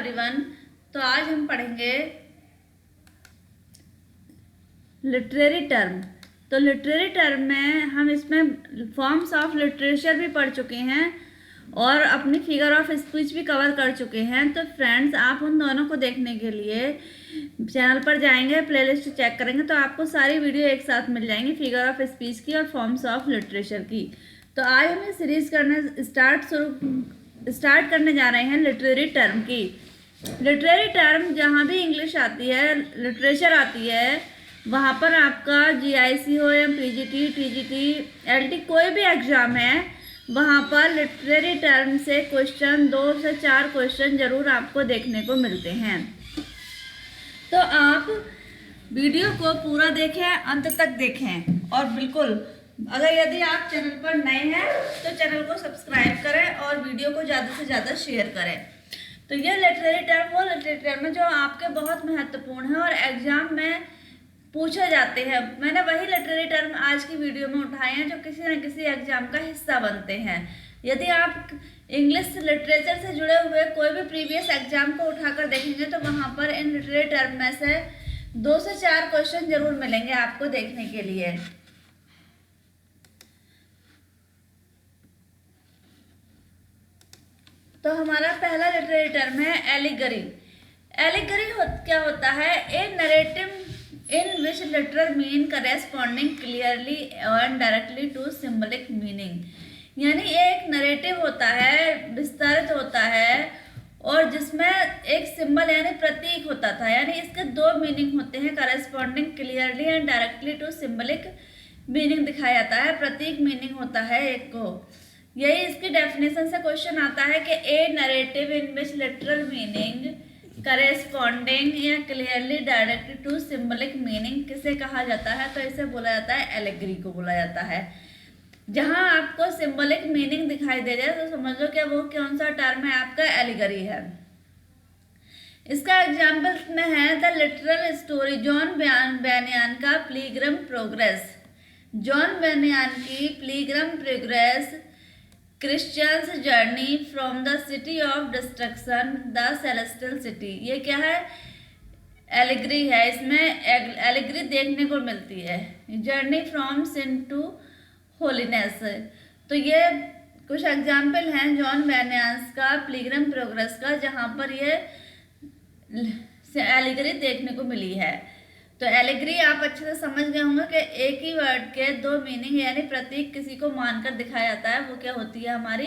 Everyone. तो आज हम पढ़ेंगे लिटरेरी टर्म। तो लिटरेरी टर्म में हम इसमें फॉर्म्स ऑफ लिटरेचर भी पढ़ चुके हैं और अपनी फिगर ऑफ स्पीच भी कवर कर चुके हैं। तो फ्रेंड्स, आप उन दोनों को देखने के लिए चैनल पर जाएंगे, प्लेलिस्ट चेक करेंगे तो आपको सारी वीडियो एक साथ मिल जाएंगी, फिगर ऑफ स्पीच की और फॉर्म्स ऑफ लिटरेचर की। तो आज हम सीरीज स्टार्ट करने जा रहे हैं लिटरेरी टर्म की। लिटरेरी टर्म जहाँ भी इंग्लिश आती है, लिटरेचर आती है, वहाँ पर आपका GIC हो या PGT, TGT, LT कोई भी एग्ज़ाम है, वहाँ पर लिटरेरी टर्म से क्वेश्चन 2 से 4 क्वेश्चन जरूर आपको देखने को मिलते हैं। तो आप वीडियो को पूरा देखें, अंत तक देखें और बिल्कुल यदि आप चैनल पर नए हैं तो चैनल को सब्सक्राइब करें और वीडियो को ज़्यादा से ज़्यादा शेयर करें। तो ये लिटरेरी टर्म वो लिटरेरी टर्म है जो आपके बहुत महत्वपूर्ण है और एग्जाम में पूछे जाते हैं। मैंने वही लिटरेरी टर्म आज की वीडियो में उठाए हैं जो किसी न किसी एग्जाम का हिस्सा बनते हैं। यदि आप इंग्लिश लिटरेचर से जुड़े हुए कोई भी प्रीवियस एग्जाम को उठाकर देखेंगे तो वहाँ पर इन लिटरेरी टर्म में से 2 से 4 क्वेश्चन जरूर मिलेंगे आपको देखने के लिए। तो हमारा पहला लिटरेरी टर्म है एलिगरी। एलिगरी क्या होता है? A narrative in which literal mean corresponding clearly and directly to symbolic meaning. यानी एक नरेटिव होता है, विस्तारित होता है और जिसमें एक सिंबल यानी प्रतीक होता था। यानी इसके 2 मीनिंग होते हैं, corresponding clearly and directly to symbolic meaning दिखाया जाता है, प्रतीक मीनिंग होता है एक को। यही इसकी डेफिनेशन से क्वेश्चन आता है कि a narrative in which literal meaning corresponding या clearly directly to symbolic meaning किसे कहा जाता है? तो इसे बोला जाता है एलिगरी को बोला जाता है। जहां आपको सिंबलिक मीनिंग दिखाई दे जाए तो समझ लो कि वो कौन सा टर्म है, आपका एलिगरी है। इसका एग्जाम्पल में है the literal story John Bunyan का पिलग्रिम प्रोग्रेस। जॉन बेनियन की Pilgrim progress, Christians journey from the city of destruction the celestial city. ये क्या है? एलिगरी है। इसमें एलिगरी देखने को मिलती है, journey from sin to holiness. तो ये कुछ एग्जाम्पल हैं जॉन बेनियन का पिलग्रिम प्रोग्रेस का, जहाँ पर ये एलिगरी देखने को मिली है। तो एलिगरी आप अच्छे से समझ गए होंगे कि एक ही वर्ड के 2 मीनिंग यानी प्रतीक किसी को मानकर दिखाया जाता है, वो क्या होती है? हमारी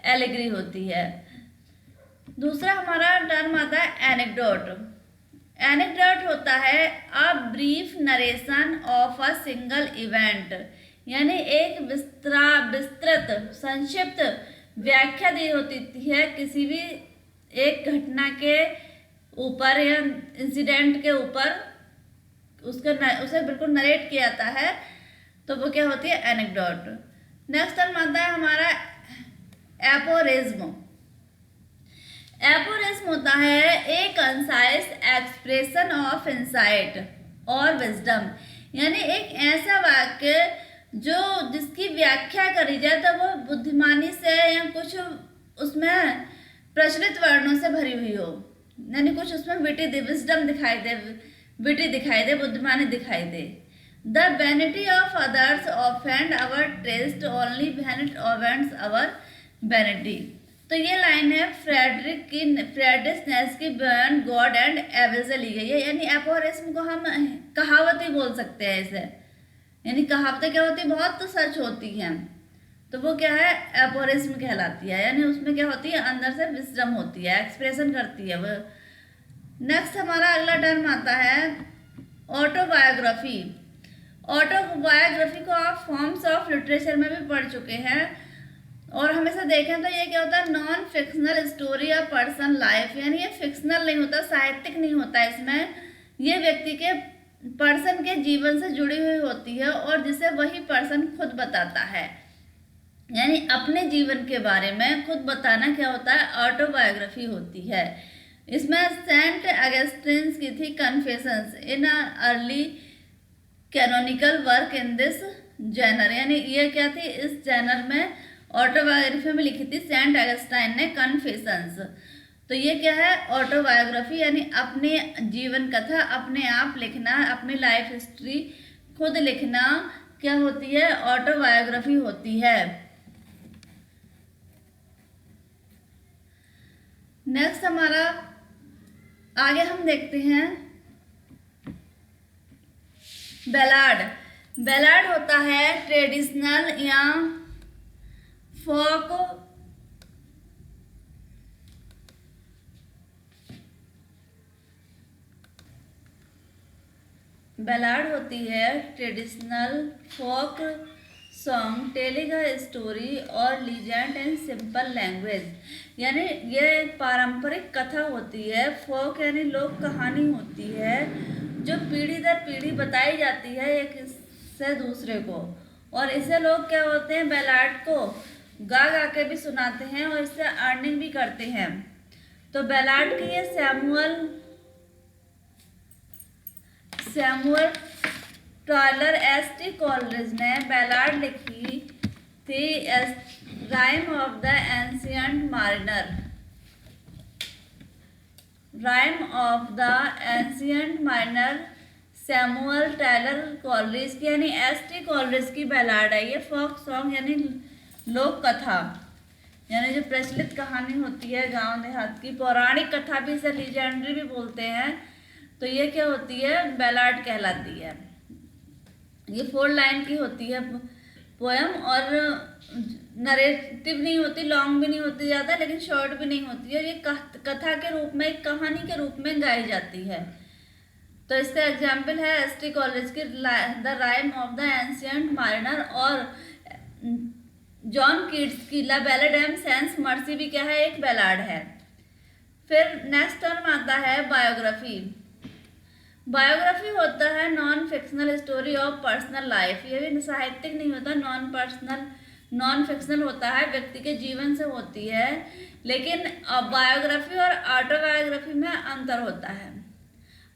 एलिगरी होती है। दूसरा हमारा टर्म आता है एनेक्डोट। एनेक्डोट होता है a brief narration of a single event. यानी एक विस्तृत संक्षिप्त व्याख्या दी होती है किसी भी एक घटना के ऊपर या इंसिडेंट के ऊपर, उसे बिल्कुल नरेट किया जाता है, तो वो क्या होती है? एनेक्डोट। नेक्स्ट टर्म आता है हमारा एपोरिज्म। एपोरिज्म होता है ए कंसाइज एक्सप्रेशन ऑफ इंसाइट और विजडम। यानी एक ऐसा वाक्य जिसकी व्याख्या करी जाए तो वो बुद्धिमानी से या कुछ उसमें प्रचलित वर्णों से भरी हुई हो, यानी कुछ उसमें विजडम दिखाई दे, विटी दिखाई दे, बुद्धिमानी दिखाई दे। The vanity of others offend our taste only when it offends our vanity. तो ये लाइन है Friedrich Nietzsche beyond good and evil से ली गई है। यानी एपोरिज्म को हम कहावत भी बोल सकते हैं इसे। यानी कहावतें क्या होती है? बहुत तो सच होती हैं, तो वो क्या है? एपोरिज्म कहलाती है। यानी उसमें क्या होती है? अंदर से विजडम होती है, एक्सप्रेशन करती है वो। नेक्स्ट हमारा अगला टर्म आता है ऑटोबायोग्राफी। ऑटोबायोग्राफी को आप फॉर्म्स ऑफ लिटरेचर में भी पढ़ चुके हैं और हमेशा देखें तो ये क्या होता है? Non fictional story of person life. यानी ये फिक्शनल नहीं होता, साहित्यिक नहीं होता। इसमें ये व्यक्ति के पर्सन के जीवन से जुड़ी हुई होती है और जिसे वही पर्सन खुद बताता है। यानी अपने जीवन के बारे में खुद बताना क्या होता है? ऑटोबायोग्राफी होती है। इसमें सेंट अगस्टिन की थी confessions in early canonical work in this Jenner. यानी ये क्या थी? इस जैनर में ऑटोबायोग्राफी में लिखी थी सेंट अगस्टाइन ने कन्फेशंस। तो ये क्या है, ऑटोबायोग्राफी, यानी अपने जीवन कथा अपने आप लिखना, अपनी लाइफ हिस्ट्री खुद लिखना क्या होती है, ऑटोबायोग्राफी होती है। नेक्स्ट हमारा आगे हम देखते हैं बैलाड। बैलाड होता है ट्रेडिशनल या फोक बैलाड होती है traditional folk song telling a story और लीजेंड इन सिंपल लैंग्वेज, यानी ये पारंपरिक कथा होती है। फोक यानी लोक कहानी होती है जो पीढ़ी दर पीढ़ी बताई जाती है एक से दूसरे को, और इसे लोग क्या होते हैं, बैलाड को गा गा के भी सुनाते हैं और इससे अर्निंग भी करते हैं। तो बैलाड की ये सैमुअल टायलर एस.टी. कॉलरिज ने बैलाड लिखी थी, rime of the ancient mariner. Rime of the ancient mariner Samuel Taylor Coleridge की, यानी एस.टी. कॉलरिज की बैलाड है। ये फोक सॉन्ग यानी लोक कथा, यानी जो प्रचलित कहानी होती है गांव देहात की, पौराणिक कथा भी, इसे लीजेंडरी भी बोलते हैं। तो ये क्या होती है, बैलाड कहलाती है। ये 4 लाइन की होती है पोयम, और नरेटिव नहीं होती, लॉन्ग भी नहीं होती ज़्यादा, लेकिन शॉर्ट भी नहीं होती है। ये कथा के रूप में, एक कहानी के रूप में गाई जाती है। तो इसका एग्जाम्पल है एस.टी. कॉलरिज की the rime of the ancient mariner, और जॉन कीट्स की la belle dame sans merci भी क्या है, एक बैलाड है। फिर नेक्स्ट टर्म आता है बायोग्राफी। बायोग्राफी होता है non fictional story of personal life. ये भी साहित्यिक नहीं होता, नॉन फिक्शनल होता है, व्यक्ति के जीवन से होती है। लेकिन बायोग्राफी और ऑटोबायोग्राफी में अंतर होता है।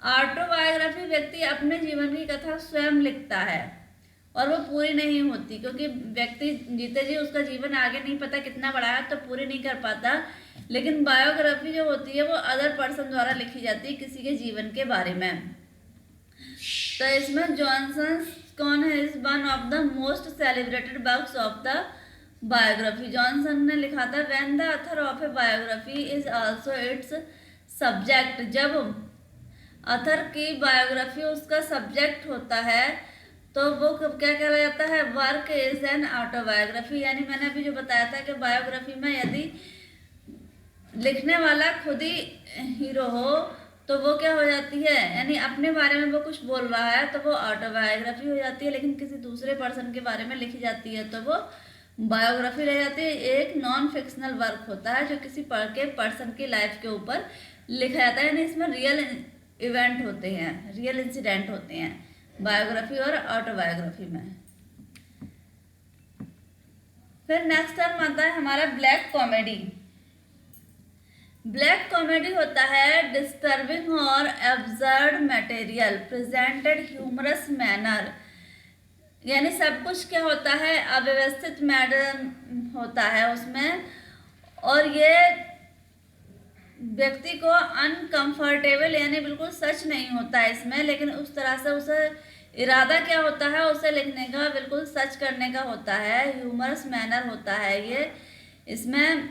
ऑटोबायोग्राफी व्यक्ति अपने जीवन की कथा स्वयं लिखता है और वो पूरी नहीं होती, क्योंकि व्यक्ति जीते जी उसका जीवन आगे नहीं पता कितना बड़ा है, तो पूरी नहीं कर पाता। लेकिन बायोग्राफी जो होती है वो अदर पर्सन द्वारा लिखी जाती है किसी के जीवन के बारे में। तो इसमें जॉनसन कौन है, is one of the most celebrated works of the biography. Johnson ने लिखा था, when the author of A biography is also it's subject. जब ऑथर की बायोग्राफी उसका सब्जेक्ट होता है तो वो क्या कहा जाता है, वर्क इज एन ऑटोबायोग्राफी। यानी मैंने अभी जो बताया था कि बायोग्राफी में यदि लिखने वाला खुद ही हीरो हो तो वो क्या हो जाती है, यानी अपने बारे में वो कुछ बोल रहा है तो वो ऑटोबायोग्राफी हो जाती है। लेकिन किसी दूसरे पर्सन के बारे में लिखी जाती है तो वो बायोग्राफी रह जाती है। एक नॉन फिक्शनल वर्क होता है जो किसी पर्सन की लाइफ के ऊपर लिखा जाता है, यानी इसमें रियल इवेंट होते हैं, रियल इंसिडेंट होते हैं बायोग्राफी और ऑटोबायोग्राफी में। फिर नेक्स्ट टर्म आता है हमारा ब्लैक कॉमेडी। ब्लैक कॉमेडी होता है डिस्टर्बिंग और absurd material presented humorous manner, यानी सब कुछ क्या होता है, अव्यवस्थित मैनर होता है उसमें, और ये व्यक्ति को अनकंफर्टेबल यानी बिल्कुल सच नहीं होता है इसमें, लेकिन उस तरह से उसे इरादा क्या होता है, उसे लिखने का बिल्कुल सच करने का होता है। ह्यूमरस मैनर होता है ये, इसमें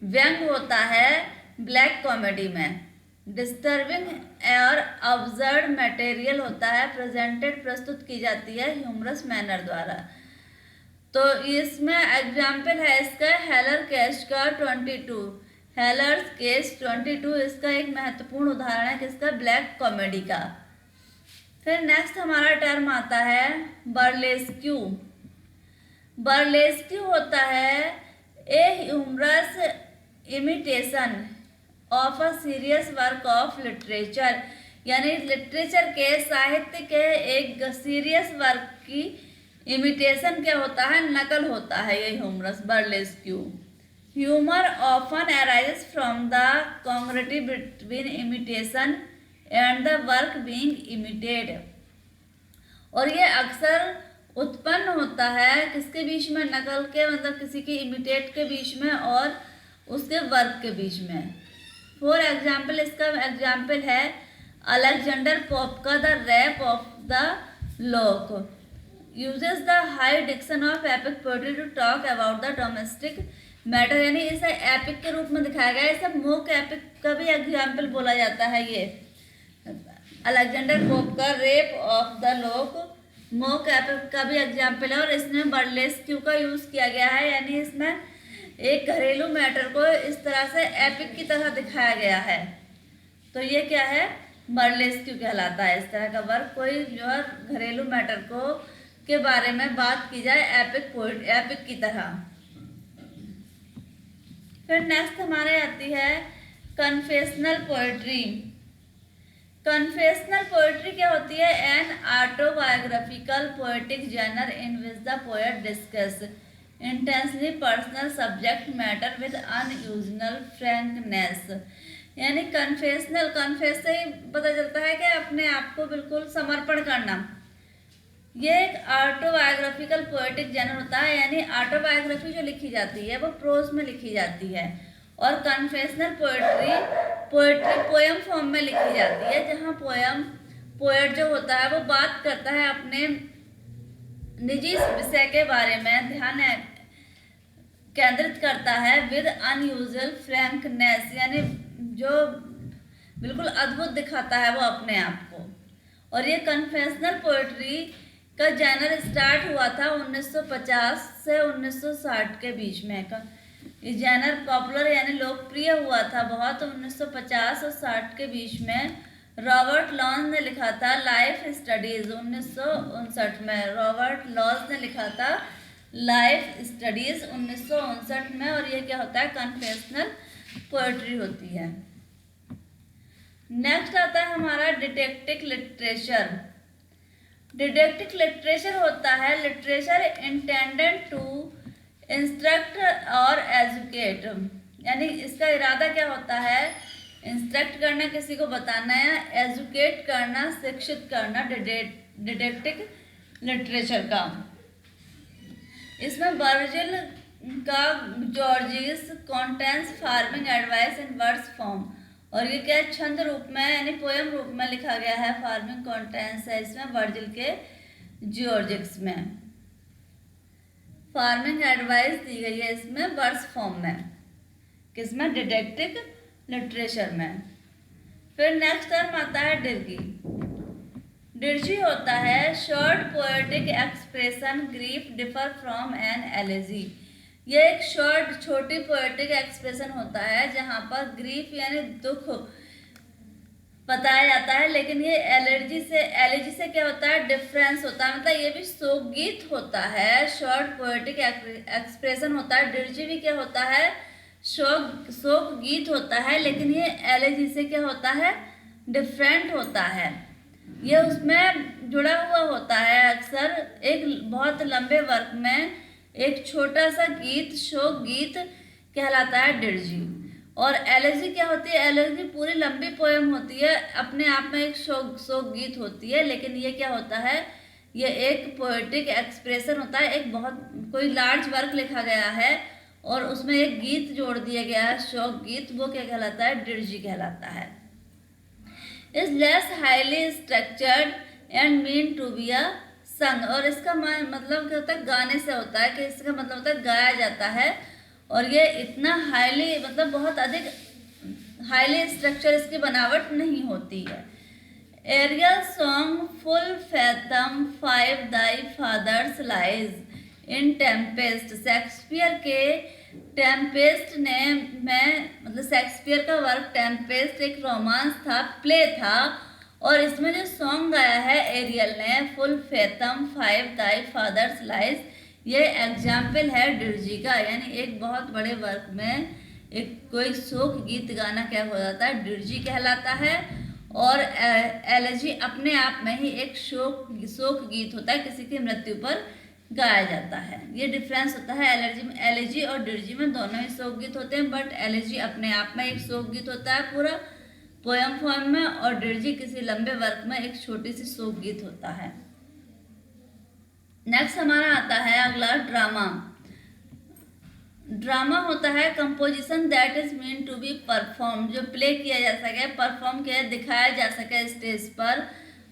व्यंग होता है ब्लैक कॉमेडी में। डिस्टर्बिंग और अब्सर्ड मटेरियल होता है, प्रेजेंटेड प्रस्तुत की जाती है ह्यूमरस मैनर द्वारा। तो इसमें एग्जाम्पल है इसका हेलर केस का 22। हेलर्स केस 22 इसका एक महत्वपूर्ण उदाहरण है किसका, ब्लैक कॉमेडी का। फिर नेक्स्ट हमारा टर्म आता है बर्लेस्क्यू। बर्लेस्क्यू होता है a humorous imitation of a serious work of literature, यानी लिटरेचर के, साहित्य के एक सीरियस वर्क की इमिटेशन क्या होता है, नकल होता है ये humorous, burlesque. Humour often arises from the congruity between imitation and the work being imitated, और ये अक्सर उत्पन्न होता है किसके बीच में, नकल के, मतलब किसी की इमिटेट के बीच में और उसके वर्क के बीच में। फॉर एग्जाम्पल, इसका एग्जाम्पल है अलेक्जेंडर पोप का the rape of the lock uses the high diction of epic poetry to talk about the domestic matter, यानी इसे एपिक के रूप में दिखाया गया है। इसे मोक एपिक का भी एग्जाम्पल बोला जाता है। ये अलेक्जेंडर पोप का rape of the lock mock epic का भी एग्जाम्पल है, और इसमें बर्लेस्क्यू का यूज़ किया गया है, यानी इसमें एक घरेलू मैटर को इस तरह से एपिक की तरह दिखाया गया है। तो ये क्या है, बर्लेस्क्यू कहलाता है। इस तरह का वर्क, कोई जो है घरेलू मैटर को के बारे में बात की जाए एपिक की तरह। फिर नेक्स्ट हमारे आती है कन्फेशनल पोएट्री। कन्फेशनल पोएट्री क्या होती है? An autobiographical poetic genre in which the poet discuss intensely personal subject matter with unusual frankness, यानी कन्फेशनल, कन्फेस से ही पता चलता है कि अपने आप को बिल्कुल समर्पण करना। ये एक ऑटोबायोग्राफिकल पोएटिक जनर होता है, यानी ऑटोबायोग्राफी जो लिखी जाती है वो प्रोज में लिखी जाती है, और कन्फेशनल पोएट्री पोएम फॉर्म में लिखी जाती है, जहाँ पोएट जो होता है वो बात करता है अपने निजी विषय के बारे में, ध्यान केंद्रित करता है विद अनयूजुअल फ्रैंकनेस, यानी जो बिल्कुल अद्भुत दिखाता है वो अपने आप को। और ये कन्फेशनल पोएट्री का जनर स्टार्ट हुआ था 1950 से 1960 के बीच में। ये जनर पॉपुलर यानी लोकप्रिय हुआ था बहुत 1950 और 60 के बीच में। रॉबर्ट लॉन्स ने लिखा था लाइफ स्टडीज 1959 में। रॉबर्ट लॉन्स ने लिखा था लाइफ स्टडीज 1959 में, और ये क्या होता है, कन्फेशनल पोएट्री होती है। नेक्स्ट आता है हमारा डिटेक्टिव लिटरेचर। डिडेक्टिव लिटरेचर होता है लिटरेचर इंटेंडेड टू इंस्ट्रक्ट और एजुकेट, यानी इसका इरादा क्या होता है, इंस्ट्रक्ट करना, किसी को बताना, या एजुकेट करना, शिक्षित करना, डिडेक्टिव लिटरेचर का। इसमें वर्जिल का George's contains farming advice in words form, और ये क्या छंद रूप में यानी पोएम रूप में लिखा गया है। फार्मिंग कॉन्टेंस है इसमें वर्जिल के जियोर्जिक्स में। फार्मिंग एडवाइस दी गई है इसमें वर्ड्स फॉर्म में, किसमें, डिडेक्टिव लिटरेचर में। फिर नेक्स्ट टर्म आता है डिर्गी। डिर्जी होता है short poetic expression grief differ from an elegy. ये एक छोटी पोएटिक एक्सप्रेशन होता है जहाँ पर ग्रीफ यानी दुख बताया जाता है, लेकिन ये एलेजी से क्या होता है, डिफरेंस होता है, मतलब ये भी शोक गीत होता है। शॉर्ट पोएटिक एक्सप्रेशन होता है। डिर्जी भी क्या होता है, शोक गीत होता है, लेकिन ये एलेजी से क्या होता है, डिफरेंट होता है। ये उसमें जुड़ा हुआ होता है अक्सर एक बहुत लंबे वर्क में एक छोटा सा गीत, शोक गीत कहलाता है डिर्जी। और एलेजी क्या होती है, एलेजी पूरी लंबी पोएम होती है, अपने आप में एक शोक गीत होती है, लेकिन ये क्या होता है, ये एक पोएटिक एक्सप्रेशन होता है। एक बहुत कोई लार्ज वर्क लिखा गया है और उसमें एक गीत जोड़ दिया गया है, शोक गीत, वो क्या कहलाता है, डिर्जी कहलाता है। Is less highly structured and mean to be a song, और इसका मतलब क्या होता है, गाने से होता है, कि इसका मतलब होता है गाया जाता है, और ये इतना हाईली मतलब बहुत अधिक हाईली स्ट्रक्चर इसकी बनावट नहीं होती है। Ariel song full fathom 5 thy fathers lies in Tempest. Shakespeare के टेम्पेस्ट में मतलब शेक्सपियर का वर्क टेम्पेस्ट एक रोमांस था, प्ले था, और इसमें जो सॉन्ग गाया है एरियल ने, full fathom 5 thy fathers lies, ये एग्जाम्पल है डिर्जी का। यानी एक बहुत बड़े वर्क में एक कोई शोक गीत गाना क्या हो जाता है, डिर्जी कहलाता है, और एलेजी अपने आप में ही एक शोक गीत होता है, किसी की मृत्यु पर गाया जाता है। ये डिफरेंस होता है एलेजी और डिर्जी में, दोनों ही शोक गीत होते हैं, बट एलेजी अपने आप में एक शोक गीत होता है पूरा पोएम फॉर्म में, और डिर्जी किसी लंबे वर्क में एक छोटी सी शोक गीत होता है। नेक्स्ट हमारा आता है अगला ड्रामा। ड्रामा होता है composition that is mean to be perform, जो प्ले किया जा सके, परफॉर्म किया, दिखाया जा सके स्टेज पर,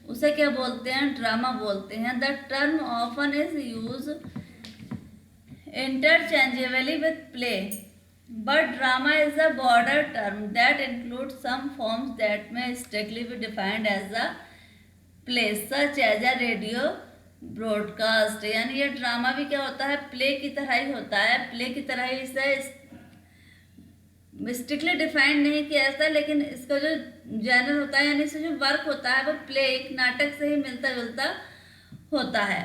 उसे क्या बोलते हैं? ड्रामा बोलते हैं। The term often is use interchangeably with play, but drama is a broader term that includes some forms that may strictly be defined as a play, such as a radio broadcast. यानी ये drama भी क्या होता है? Play की तरह ही होता है, प्ले की तरह ही इसे स्ट्रिक्टली डिफाइंड नहीं किया जाता, लेकिन इसका जो जैनर होता है यानी इसका जो वर्क होता है वो प्ले, एक नाटक से ही मिलता जुलता होता है।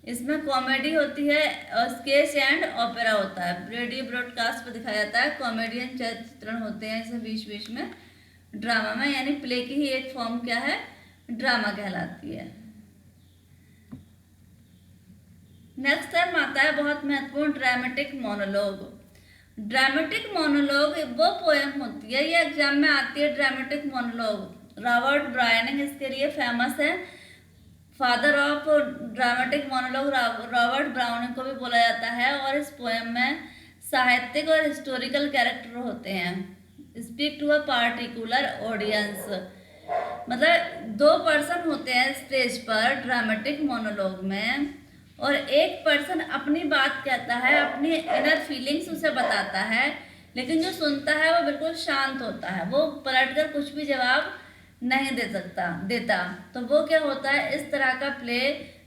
इसमें कॉमेडी होती है और स्केच एंड ओपेरा होता है। रेडियो ब्रॉडकास्ट पर दिखाया जाता है, कॉमेडियन चित्रण होते हैं इसे बीच बीच में ड्रामा में, यानी प्ले की ही एक फॉर्म क्या है? ड्रामा कहलाती है। नेक्स्ट टर्म आता है बहुत महत्वपूर्ण, ड्रामेटिक मोनोलॉग। ड्रामेटिक मोनोलॉग वो पोएम होती है, ये एग्जाम में आती है। ड्रामेटिक मोनोलॉग रॉबर्ट ब्रायनिंग इसके लिए फेमस है, father of dramatic monologue Robert browning को भी बोला जाता है। और इस पोएम में साहित्यिक और हिस्टोरिकल कैरेक्टर होते हैं। Speak to a particular audience, मतलब दो पर्सन होते हैं स्टेज पर ड्रामेटिक मोनोलॉग में, और एक पर्सन अपनी बात कहता है, अपनी इनर फीलिंग्स उसे बताता है, लेकिन जो सुनता है वो बिल्कुल शांत होता है, वो पलटकर कुछ भी जवाब नहीं देता। तो वो क्या होता है? इस तरह का प्ले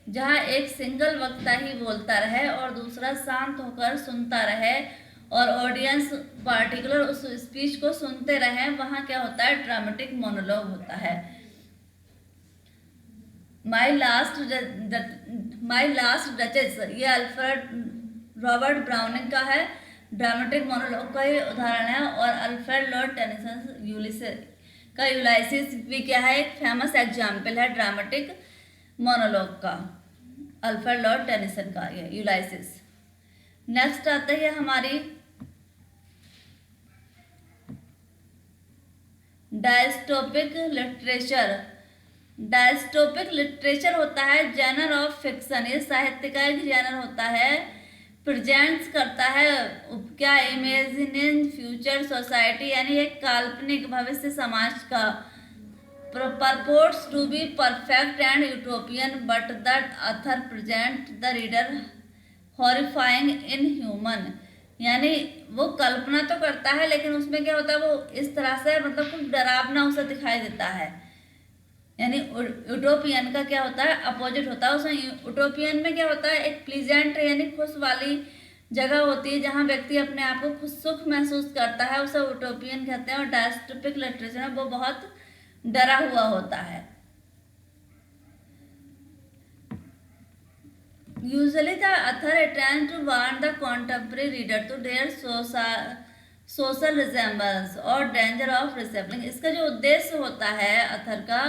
जहाँ एक सिंगल वक्ता ही बोलता रहे और दूसरा शांत होकर सुनता रहे और ऑडियंस पार्टिकुलर उस स्पीच को सुनते रहे, वहाँ क्या होता है? ड्रामेटिक मोनोलॉग होता है। माई लास्ट डचेस, ये अल्फ्रेड रॉबर्ट ब्राउनिंग का है, ड्रामेटिक मोनोलॉग का ही उदाहरण है। और अल्फ्रेड लॉर्ड टेनिसन का यूलाइसिस भी क्या है? एक फेमस एग्जाम्पल है ड्रामेटिक मोनोलॉग का, अल्फ्रेड लॉर्ड टेनिसन का ये यूलाइसिस। नेक्स्ट आता है हमारी डायस्टोपिक लिटरेचर। डायस्टोपिक लिटरेचर होता है जनर ऑफ फिक्शन, ये साहित्य का एक जनर होता है। प्रेजेंट्स करता है क्या? इमेजिनिंग फ्यूचर सोसाइटी, यानी एक काल्पनिक भविष्य समाज का। purports to be perfect and utopian, but the author present the reader horrifying inhuman, यानी वो कल्पना तो करता है लेकिन उसमें क्या होता है? वो इस तरह से मतलब कुछ डरावना उसे दिखाई देता है। यानी यूटोपियन का क्या होता है? अपोजिट होता है। उसमें यूटोपियन में क्या होता है? एक प्लीजेंट यानी खुश वाली जगह होती है जहाँ व्यक्ति अपने आप को खुश सुख महसूस करता है, उसे यूटोपियन कहते हैं। और डायस्टोपिक लिटरेचर में वो बहुत डरा हुआ होता है। Usually the author attempts to warn the contemporary reader to their social resemblance और डेंजर ऑफ रिसेप्लिंग। इसका जो उद्देश्य होता है ऑथर का,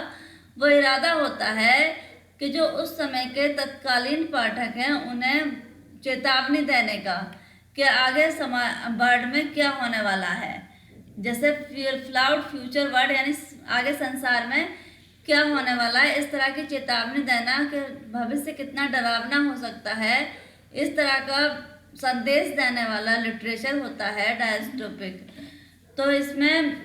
वो इरादा होता है कि जो उस समय के तत्कालीन पाठक हैं उन्हें चेतावनी देने का कि आगे वर्ल्ड में क्या होने वाला है, जैसे फ्लाउड फ्यूचर वर्ल्ड, यानी आगे संसार में क्या होने वाला है, इस तरह की चेतावनी देना कि भविष्य कितना डरावना हो सकता है, इस तरह का संदेश देने वाला लिटरेचर होता है डायस्टोपिक। तो इसमें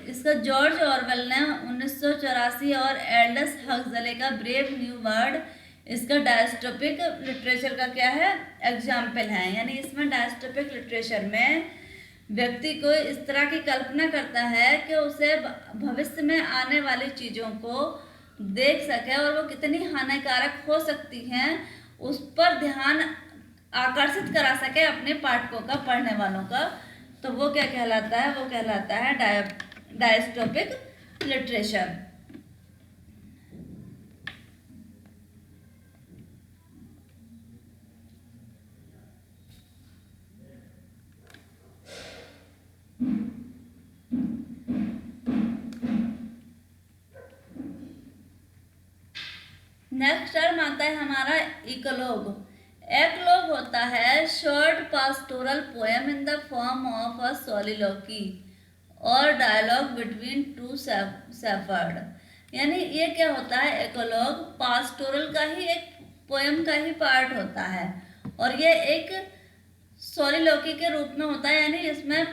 इसका जॉर्ज ऑरवेल ने 1984 और एल्डस हक्सले का ब्रेव न्यू वर्ल्ड इसका डायस्टोपिक लिटरेचर का क्या है? एग्जाम्पल है। यानी इसमें डायस्टोपिक लिटरेचर में व्यक्ति को इस तरह की कल्पना करता है कि उसे भविष्य में आने वाली चीज़ों को देख सके और वो कितनी हानिकारक हो सकती हैं उस पर ध्यान आकर्षित करा सके अपने पाठकों का, पढ़ने वालों का। तो वो क्या कहलाता है? वो कहलाता है डायस्टोपिक लिटरेचर। नेक्स्ट टर्म आता है हमारा इकोलॉग। एक्लोग होता है short pastoral poem in the form of a soliloquy और डायलॉग बिटवीन टू शेफर्ड। यानी ये क्या होता है? एक्लोग पास्टोरल का ही एक पोयम का ही पार्ट होता है और ये एक सोलिलोकी के रूप में होता है, यानी इसमें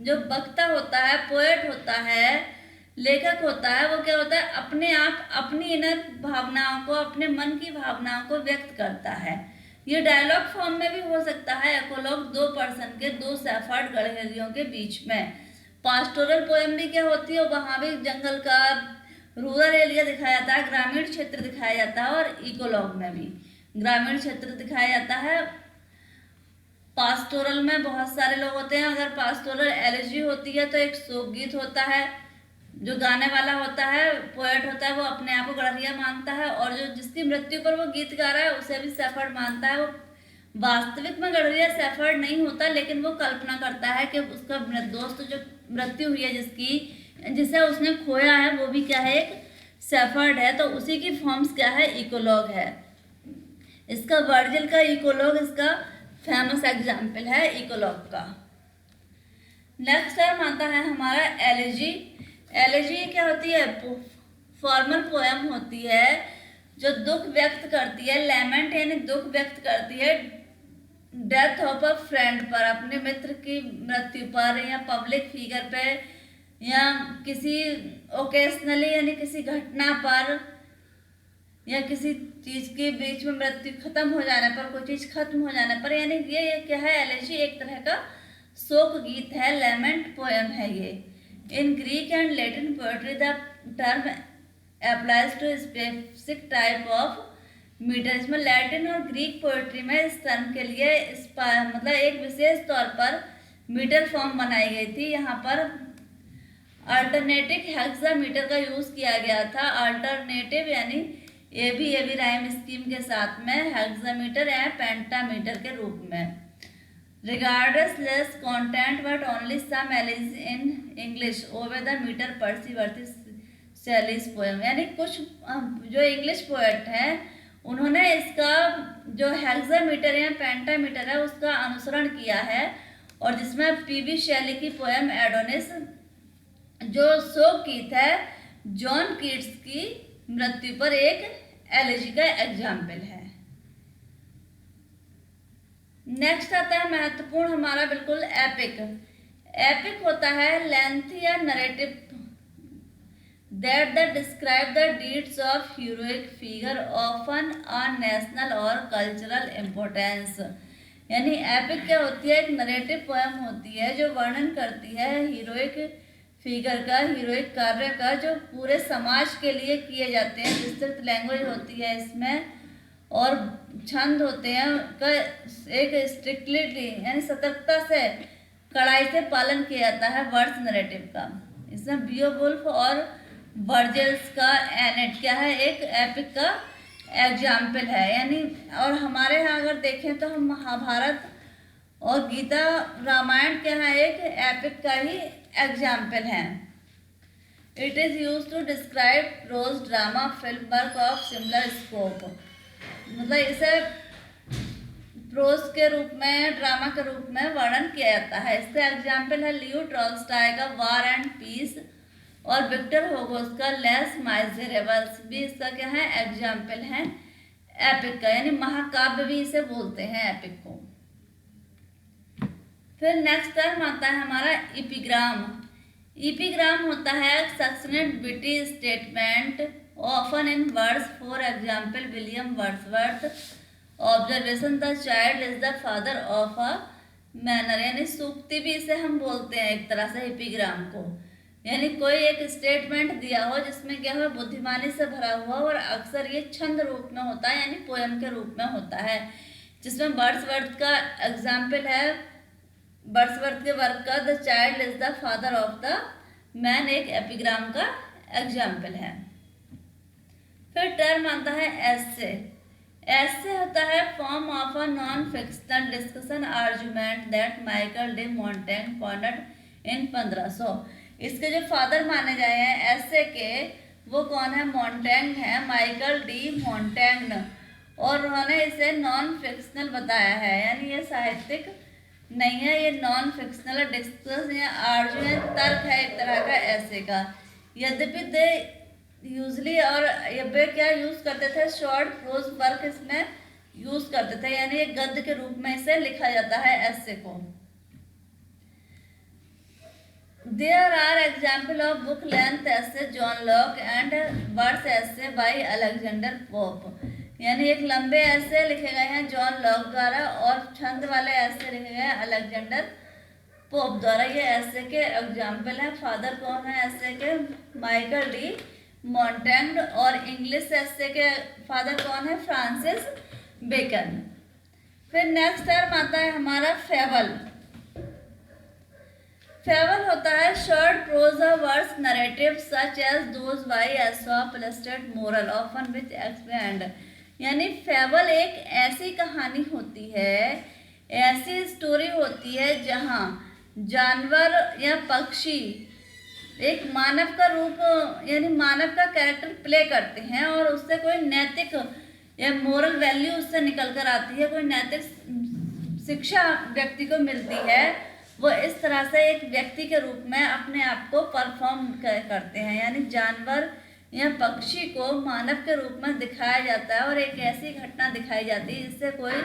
जो वक्ता होता है, पोएट होता है, लेखक होता है, वो क्या होता है, अपने आप अपनी इनर भावनाओं को, अपने मन की भावनाओं को व्यक्त करता है। ये डायलॉग फॉर्म में भी हो सकता है। एकोलॉग दो पर्सन के, दो सेफर्ड गढ़ेरियों के बीच में। पास्टोरल पोएम भी क्या होती है, वहां भी जंगल का, रूरल एरिया दिखाया जाता है, ग्रामीण क्षेत्र दिखाया जाता है, और इकोलॉग में भी ग्रामीण क्षेत्र दिखाया जाता है। पास्टोरल में बहुत सारे लोग होते हैं। अगर पास्टोरल एलिजी होती है तो एक शोक गीत होता है, जो गाने वाला होता है, पोएट होता है, वो अपने आप को गढ़िया मानता है, और जो जिसकी मृत्यु पर वो गीत गा रहा है उसे भी सेफर्ड मानता है। वो वास्तविक में गढ़िया सेफर्ड नहीं होता, लेकिन वो कल्पना करता है कि उसका दोस्त जो मृत्यु हुई है, जिसे उसने खोया है, वो भी क्या है, एक सेफर्ड है। तो उसी की फॉर्म्स क्या है, इकोलॉग है। इसका वर्जिल का इकोलॉग इसका फेमस एग्जाम्पल है इकोलॉग का। नेक्स्ट टर्म आता है हमारा एलेजी। एलेजी क्या होती है, फॉर्मल पोएम होती है जो दुख व्यक्त करती है, लेमेंट यानी दुख व्यक्त करती है डेथ ऑफ अ फ्रेंड पर, अपने मित्र की मृत्यु पर, या पब्लिक फिगर पे, या किसी ओकेशनली यानी किसी घटना पर, या किसी चीज के बीच में मृत्यु खत्म हो जाने पर, कोई चीज खत्म हो जाने पर, यानी ये क्या है, एलेजी एक तरह का शोक गीत है, लेमेंट पोएम है ये। In Greek and Latin poetry the term applies to specific type of meter. इसमें लैटिन और ग्रीक पोएट्री में इस टर्म के लिए मतलब एक विशेष तौर पर मीटर फॉर्म बनाई गई थी। यहाँ पर अल्टरनेटिव हेक्सामीटर का यूज किया गया था। अल्टरनेटिव यानी एबी राइम स्कीम के साथ में, हेक्सामीटर या पेंटामीटर के रूप में। Regardless content but only some elegies in English owe the metre Percy Shelley's poem. यानी कुछ जो इंग्लिश पोएट हैं उन्होंने इसका जो हेक्सामीटर या पेंटामीटर है उसका अनुसरण किया है, और जिसमें पीबी शैली की पोएम एडोनिस जो शोक गीत है जॉन कीट्स की मृत्यु पर एक एलेजी का एग्जाम्पल है। नेक्स्ट आता है महत्वपूर्ण हमारा बिल्कुल एपिक। एपिक होता है लेंथी या narrative that describe the deeds of heroic figure often a national और कल्चरल इम्पोर्टेंस। यानी एपिक क्या होती है, एक नरेटिव पोएम होती है जो वर्णन करती है हीरोइक फिगर का, हीरोइक कार्य का, जो पूरे समाज के लिए किए जाते हैं। विस्तृत लैंग्वेज होती है इसमें, और छंद होते हैं का एक स्ट्रिक्टली यानी सतर्कता से, कड़ाई से पालन किया जाता है वर्ड्स नरेटिव का। इसमें बियोवुल्फ और वर्जिल्स का एनेट क्या है, एक एपिक का एग्जाम्पल है। यानी और हमारे यहाँ अगर देखें तो हम महाभारत और गीता रामायण क्या है, एक एपिक का ही एग्जाम्पल है। It is use to describe prose drama film work of similar scope. मतलब इसे प्रोज के रूप में, ड्रामा के रूप में वर्णन किया जाता है। इसका एग्जाम्पल है लियो टॉल्स्टॉय का वार एंड पीस, और विक्टर हुगो का लेस माइजरेबल्स भी इसका क्या है, एग्जाम्पल है एपिक का। यानी महाकाव्य भी इसे बोलते हैं एपिक को। फिर नेक्स्ट टर्म आता है हमारा इपिग्राम। इपिग्राम होता है सक्सेंट witty statement often in words. For example William Wordsworth observation the child is the father of a manner. यानी सूक्ति भी इसे हम बोलते हैं एक तरह से इपिग्राम को। यानी कोई एक स्टेटमेंट दिया हो जिसमें क्या हो, बुद्धिमानी से भरा हुआ, और अक्सर ये छंद रूप में होता है यानी पोएम के रूप में होता है, जिसमें वर्ड्सवर्थ का एग्जाम्पल है, वर्ड्सवर्थ के वर्क का the child is the father of the man एक एपिग्राम का एग्जाम्पल है। फिर टर्म आता है एस्से। एस्से होता है form of a non fictional discussion argument that Michael de Montaigne pointed in 1500। इसके जो फादर माने जाए हैं एस्से के, वो कौन है, मोंटेग्न है, माइकल डी मोंटेग्न, और उन्होंने इसे नॉन फिक्शनल बताया है। यानी ये साहित्यिक नहीं है, ये नॉन फिक्शनल डिस्कस या आर्गुमेंट, तर्क है एक तरह का एस्से का। यद्यपि यूजली, और ये क्या यूज करते थे, शॉर्ट प्रोज वर्क इसमें यूज करते थे, यानी एक गद्य के रूप में इसे लिखा जाता है ऐसे को। There are example of book length essay John Locke and verse essay by Alexander Pope, यानी एक लंबे ऐसे लिखे गए हैं जॉन लॉक द्वारा और छंद वाले ऐसे लिखे गए हैं अलेक्जेंडर पोप द्वारा। ये ऐसे के एग्जाम्पल हैं। फादर कौन है ऐसे के, माइकल डी मॉन्टेग्न, और इंग्लिश ऐसे के फादर कौन है, फ्रांसिस बेकन। फिर नेक्स्ट टर्म आता है हमारा फेबल। फेबल होता है short prose words narrative such as those by Aesop illustrate moral often which expand, यानी फेबल एक ऐसी कहानी होती है, ऐसी स्टोरी होती है जहाँ जानवर या पक्षी एक मानव का रूप यानी मानव का कैरेक्टर प्ले करते हैं और उससे कोई नैतिक या मोरल वैल्यू उससे निकल कर आती है, कोई नैतिक शिक्षा व्यक्ति को मिलती है। वो इस तरह से एक व्यक्ति के रूप में अपने आप को परफॉर्म करते हैं, यानी जानवर या पक्षी को मानव के रूप में दिखाया जाता है और एक ऐसी घटना दिखाई जाती है जिससे कोई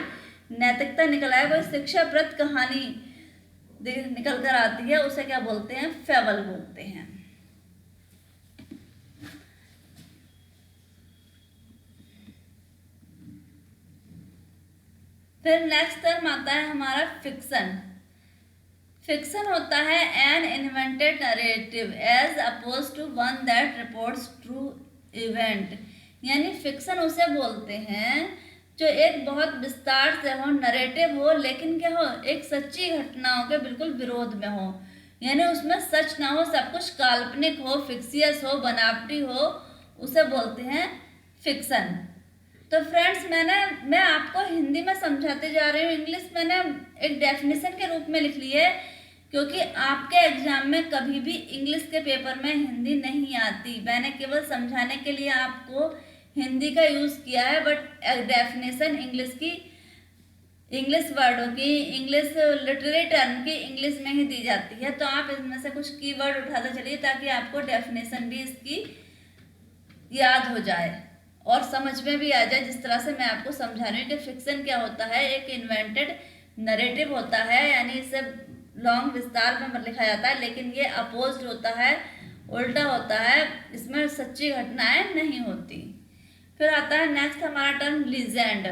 नैतिकता निकल आए, कोई शिक्षाप्रद कहानी निकल कर आती है, उसे क्या बोलते हैं, फेबल बोलते हैं। फिर नेक्स्ट टर्म आता है हमारा फिक्शन। फिक्शन होता है an invented narrative as oppose to one that reports true event, यानी फिक्शन उसे बोलते हैं जो एक बहुत विस्तार से हो, नरेटिव हो, लेकिन क्या हो, एक सच्ची घटनाओं के बिल्कुल विरोध में हो, यानी उसमें सच ना हो, सब कुछ काल्पनिक हो, फिक्सियस हो, बनावटी हो, उसे बोलते हैं फिक्शन। तो फ्रेंड्स मैं आपको हिंदी में समझाते जा रही हूँ, इंग्लिश मैंने एक डेफिनेशन के रूप में लिख ली है क्योंकि आपके एग्जाम में कभी भी इंग्लिश के पेपर में हिंदी नहीं आती। मैंने केवल समझाने के लिए आपको हिंदी का यूज़ किया है, बट डेफिनेशन इंग्लिश की, इंग्लिश वर्डों की, इंग्लिश लिटरेरी टर्म की इंग्लिश में ही दी जाती है। तो आप इसमें से कुछ कीवर्ड उठाते चलिए ताकि आपको डेफिनेशन भी इसकी याद हो जाए और समझ में भी आ जाए, जिस तरह से मैं आपको समझा रही हूँ कि फिक्शन क्या होता है, एक इन्वेंटेड नरेटिव होता है, यानी इसे लॉन्ग विस्तार में लिखा जाता है, लेकिन ये अपोज्ड होता है, उल्टा होता है, इसमें सच्ची घटनाएं नहीं होती। फिर आता है नेक्स्ट हमारा टर्म लीजेंड।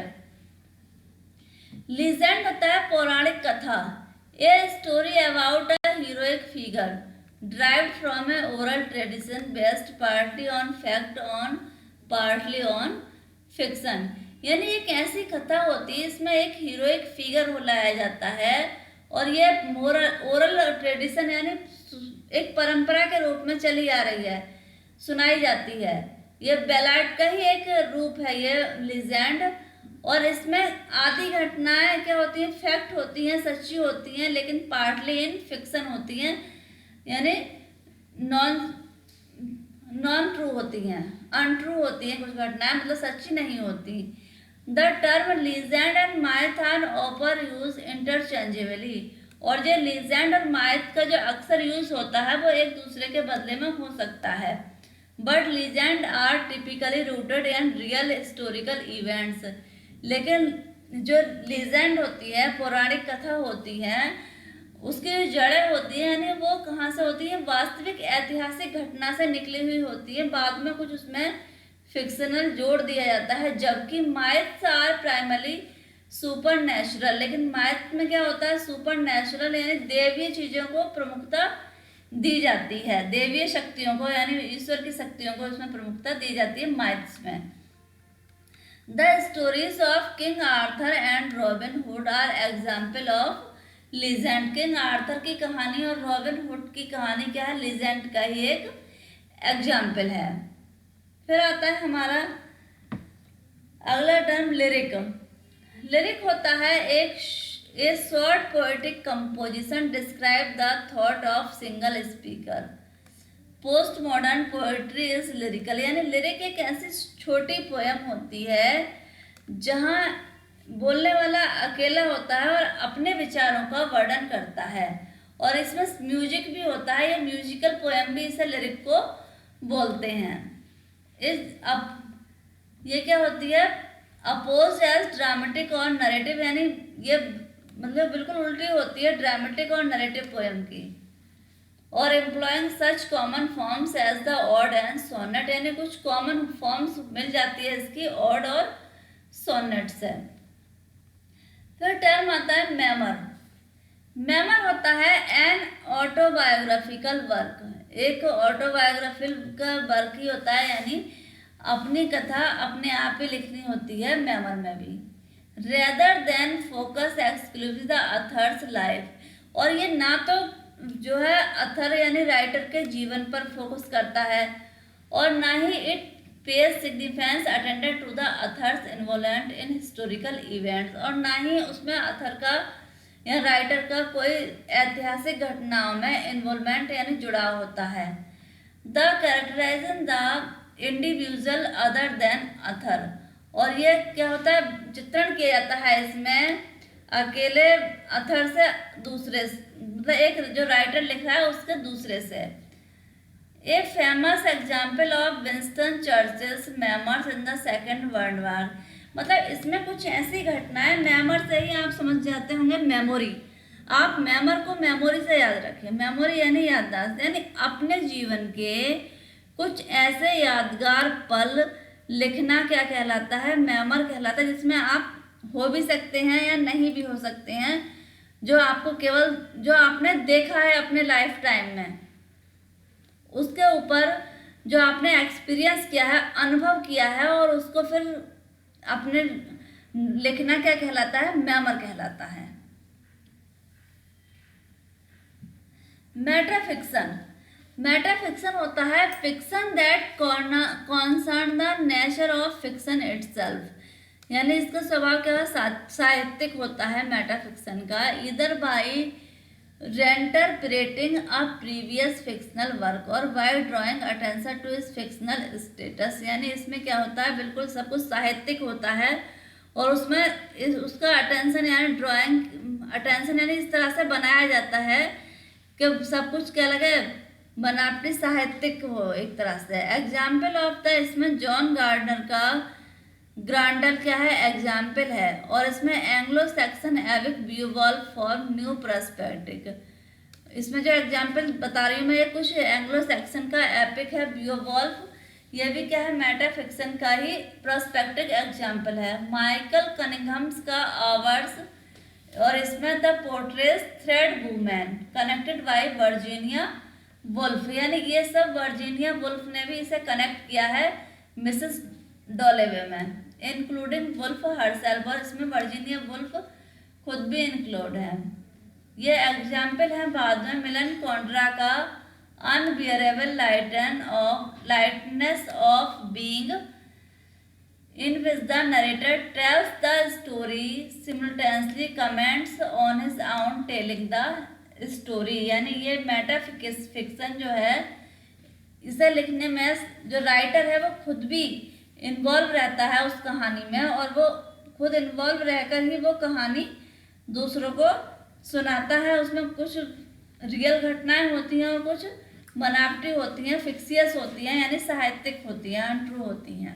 लीजेंड होता है पौराणिक कथा, a story about a heroic figure derived from a oral tradition based partly on fact on partly on fiction, यानी एक ऐसी कथा होती है इसमें एक हीरोइक फिगर को लाया जाता है और ये ओरल ट्रेडिशन यानी एक परंपरा के रूप में चली आ रही है, सुनाई जाती है। ये बैलाड का ही एक रूप है ये लीजेंड, और इसमें आधी घटनाएं क्या होती हैं, फैक्ट होती हैं, सच्ची होती हैं, लेकिन पार्टली इन फिक्शन होती हैं, यानी नॉन ट्रू होती हैं, अनट्रू होती हैं कुछ घटनाएं, मतलब सच्ची नहीं होती। The term legend and myth are ऑफर यूज इंटरचेंजेबली, और जो लीजेंड और माइथ का जो अक्सर यूज होता है वो एक दूसरे के बदले में हो सकता है, but legend are typically rooted in real historical events, लेकिन जो लीजेंड होती है, पौराणिक कथा होती है, उसकी जो जड़ें होती है यानी वो कहाँ से होती है, वास्तविक ऐतिहासिक घटना से निकली हुई होती है, बाद में कुछ उसमें फिक्शनल जोड़ दिया जाता है। जबकि माइथ्स आर प्राइमरली सुपर नेचुरल, लेकिन माइथ में क्या होता है, सुपर नेचुरल यानी देवीय चीज़ों को प्रमुखता दी जाती है, देवीय शक्तियों को यानी ईश्वर की शक्तियों को उसमें प्रमुखता दी जाती है माइथ्स में। The stories of King Arthur and Robin Hood are example of legend. King Arthur की कहानी और रॉबिन हुड की कहानी क्या है, लीजेंड का ही एक एग्जाम्पल है। फिर आता है हमारा अगला टर्म लिरिक। लिरिक होता है एक short poetic composition describe the thought of single speaker. Post modern poetry is lyrical, यानी लिरिक एक ऐसी छोटी पोयम होती है जहाँ बोलने वाला अकेला होता है और अपने विचारों का वर्णन करता है, और इसमें म्यूजिक भी होता है, ये म्यूजिकल पोयम भी इसे लिरिक को बोलते हैं। इज अब ये क्या होती है, अपोज एज ड्रामेटिक और नरेटिव, यानी ये मतलब बिल्कुल उल्टी होती है ड्रामेटिक और नरेटिव पोएम की। और employing such common forms as the ode and sonnet, यानी कुछ कॉमन फॉर्म्स मिल जाती है इसकी ऑड और सोनेट से। फिर टर्म आता है मेमर। मेमर होता है एन ऑटोबायोग्राफिकल वर्क, एक ऑटोबायोग्राफिकल वर्क ही होता है, यानी अपनी कथा अपने आप ही लिखनी होती है मेमर में भी। Rather than focus exclusive the others life, और ये ना तो जो है अथर यानी राइटर के जीवन पर फोकस करता है और ना ही it pays significance attended to the author's involvement in historical events, और ना ही उसमें अथर का या राइटर का कोई ऐतिहासिक घटनाओं में इन्वॉल्वमेंट यानी जुड़ाव होता है। The characterising the individual other than author, और ये क्या होता है, चित्रण किया जाता है इसमें अकेले अथर से दूसरे, मतलब एक जो राइटर लिख रहा है उसके दूसरे से। A famous example of Winston Churchill's memoirs in the Second World War, मतलब इसमें कुछ ऐसी घटनाएं, मेमोर से ही आप समझ जाते होंगे मेमोरी, आप मेमोर को मेमोरी से याद रखें, मेमोरी यानी याददाश्त, यानी अपने जीवन के कुछ ऐसे यादगार पल लिखना क्या कहलाता है, मेमोर कहलाता है, जिसमें आप हो भी सकते हैं या नहीं भी हो सकते हैं, जो आपको केवल जो आपने देखा है अपने लाइफ टाइम में, उसके ऊपर जो आपने एक्सपीरियंस किया है, अनुभव किया है, और उसको फिर अपने लिखना क्या कहलाता है, मेमोर कहलाता है। मेटाफिक्शन, मेटाफिक्शन होता है fiction that concern the nature of fiction itself, यानी इसका स्वभाव क्या है, साहित्यिक होता है मेटाफिक्शन का, इधर by reinterpreting a previous fictional work और by drawing attention to its fictional status, यानी इसमें क्या होता है, बिल्कुल सब कुछ साहित्यिक होता है, और उसमें उसका अटेंशन यानी ड्राइंग अटेंशन यानी इस तरह से बनाया जाता है कि सब कुछ क्या लगे, बनावटी साहित्यिक हो एक तरह से। एग्जाम्पल ऑफ द, इसमें जॉन गार्डनर का ग्रांडल क्या है, एग्जाम्पल है, और इसमें Anglo Saxon epic Beowulf for new perspective, इसमें जो एग्जाम्पल बता रही हूँ मैं ये कुछ एंग्लो सैक्सन का एपिक है बियोवॉल्फ, ये भी क्या है मेटाफिक्शन का ही प्रस्पेक्टिक एग्जाम्पल है। माइकल कनिंघम्स का आवर्स, और इसमें the पोर्ट्रेस thread women connected by Virginia Woolf, यानी ये सब वर्जीनिया वुल्फ ने भी इसे कनेक्ट किया है मिसेस डॉलेवे में, इंक्लूडिंग वुल्फ हरसेल्फ, और इसमें वर्जीनिया वुल्फ खुद भी इंक्लूड है। ये एग्जाम्पल है बाद में मिलन कोंड्रा का unbearable lightness of being, in which the narrator tells the story simultaneously comments on his own telling the story, यानी ये मेटाफिक्शन जो है इसे लिखने में जो राइटर है वो खुद भी इन्वॉल्व रहता है उस कहानी में, और वो खुद इन्वॉल्व रहकर ही वो कहानी दूसरों को सुनाता है। उसमें कुछ रियल घटनाएं होती हैं और कुछ बनावटी होती हैं, फिक्सियस होती हैं, यानी साहित्यिक होती हैं, अनट्रू होती हैं।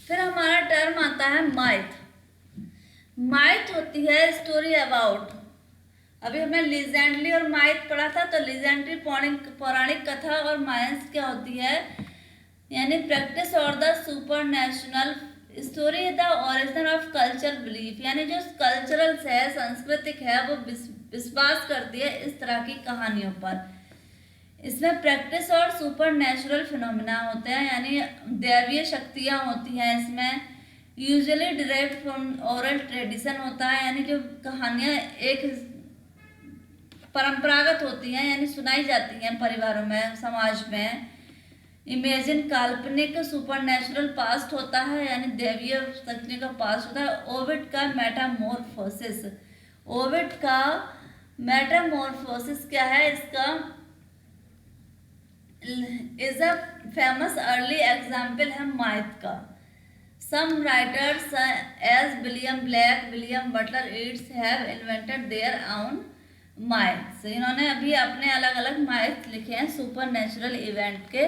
फिर हमारा टर्म आता है माइथ। माइथ होती है स्टोरी अबाउट, अभी हमने लीजेंडली और माइथ पढ़ा था, तो लीजेंडरी पौराणिक कथा और माइथ क्या होती है, यानी प्रैक्टिस और the super national story the origin of culture belief, यानी जो कल्चरल है, सांस्कृतिक है, वो विश्वास करती है इस तरह की कहानियों पर। इसमें प्रैक्टिस और सुपर नेचुरल फिनोमिना होते हैं, यानी दैवीय शक्तियाँ होती हैं इसमें, usually derived from oral tradition होता है, यानी जो कहानियाँ एक परंपरागत होती हैं, यानी सुनाई जाती हैं परिवारों में, समाज में। इमेजिन काल्पनिक सुपर नेचुरल पास्ट होता है, यानी दैवीय शक्तियों का पास्ट होता है। ओविड का मेटामॉर्फोसिस, ओविड का मेटामॉर्फोसिस क्या है, इसका is a famous early example है माइथ का। Some writers as William Blake, William Butler Yeats have invented their own myths, इन्होंने अभी अपने अलग अलग myths लिखे हैं सुपर नेचुरल इवेंट के।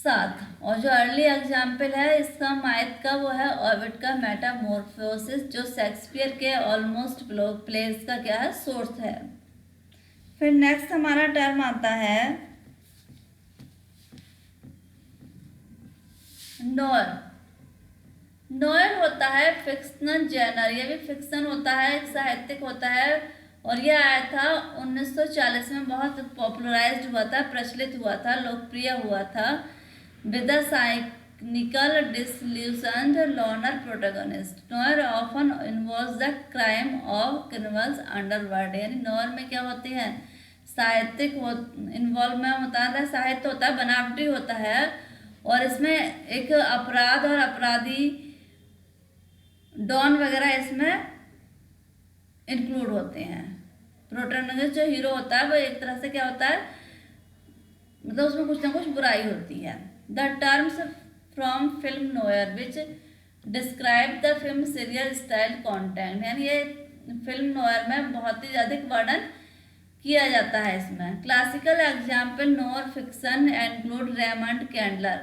7। और जो अर्ली एग्जाम्पल है इसका माइथ का वो है ओविड का मेटामॉर्फोसिस, जो शेक्सपियर के ऑलमोस्ट प्लेस का क्या है, सोर्स है। फिर नेक्स्ट हमारा टर्म आता है नॉर। नॉयर होता है फिक्शनल जेनर, ये भी फिक्शन होता है, एक साहित्यिक होता है, और ये आया था 1940 में, बहुत पॉपुलराइज्ड हुआ था, प्रचलित हुआ था, लोकप्रिय हुआ था, with a cynical disillusioned loner protagonist. Noir often involves the crime of criminals underworld. यानी नॉयर में क्या होती है, साहित्यिक इन्वॉल्वमेंट होता है, साहित्य होता है, बनावटी होता है, और इसमें एक अपराध और अपराधी डॉन वगैरह इसमें इंक्लूड होते हैं। प्रोटैगनिस्ट जो हीरो होता है वो एक तरह से क्या होता है, मतलब उसमें कुछ ना कुछ बुराई होती है। The terms from film Noire which describe the film serial style content. यानी ये फिल्म नोयर में बहुत ही अधिक वर्णन किया जाता है इसमें। Classical example noir fiction include Raymond Chandler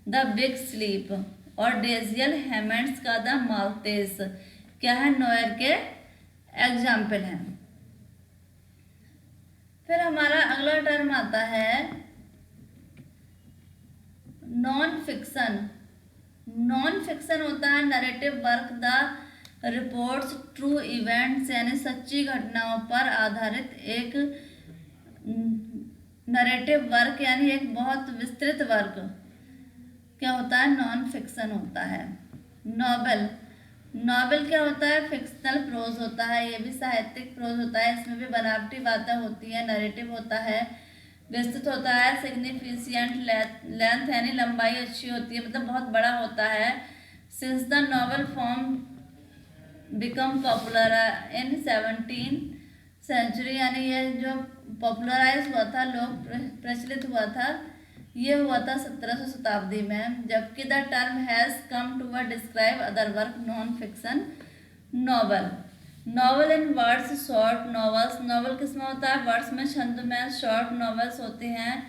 the big sleep और डेजियल हेमंड्स का द माल्टेस, क्या है, नोयर के एग्जाम्पल हैं। फिर हमारा अगला टर्म आता है नॉन फिक्शन। नॉन फिक्शन होता है narrative work the reports true events, यानी सच्ची घटनाओं पर आधारित एक नरेटिव वर्क, यानी एक बहुत विस्तृत वर्क क्या होता है, नॉन फिक्शन होता है। नॉवेल। नॉवेल क्या होता है, फिक्शनल प्रोज होता है, ये भी साहित्यिक प्रोज होता है, इसमें भी बनावटी बातें होती है, नरेटिव होता है, विस्तृत होता है, सिग्निफिशिएंट लेंथ यानी लंबाई अच्छी होती है, मतलब बहुत बड़ा होता है। Since the novel form become popular in 17th century, यानी ये जो पॉपुलराइज हुआ था, लोग प्रचलित हुआ था, ये हुआ था 1700 शताब्दी में। जबकि the term has come to describe other work non fiction novel. Novel in words short novels. Novel किसमें होता है, वर्ड्स में, छंद में। शॉर्ट नॉवेल्स होते हैं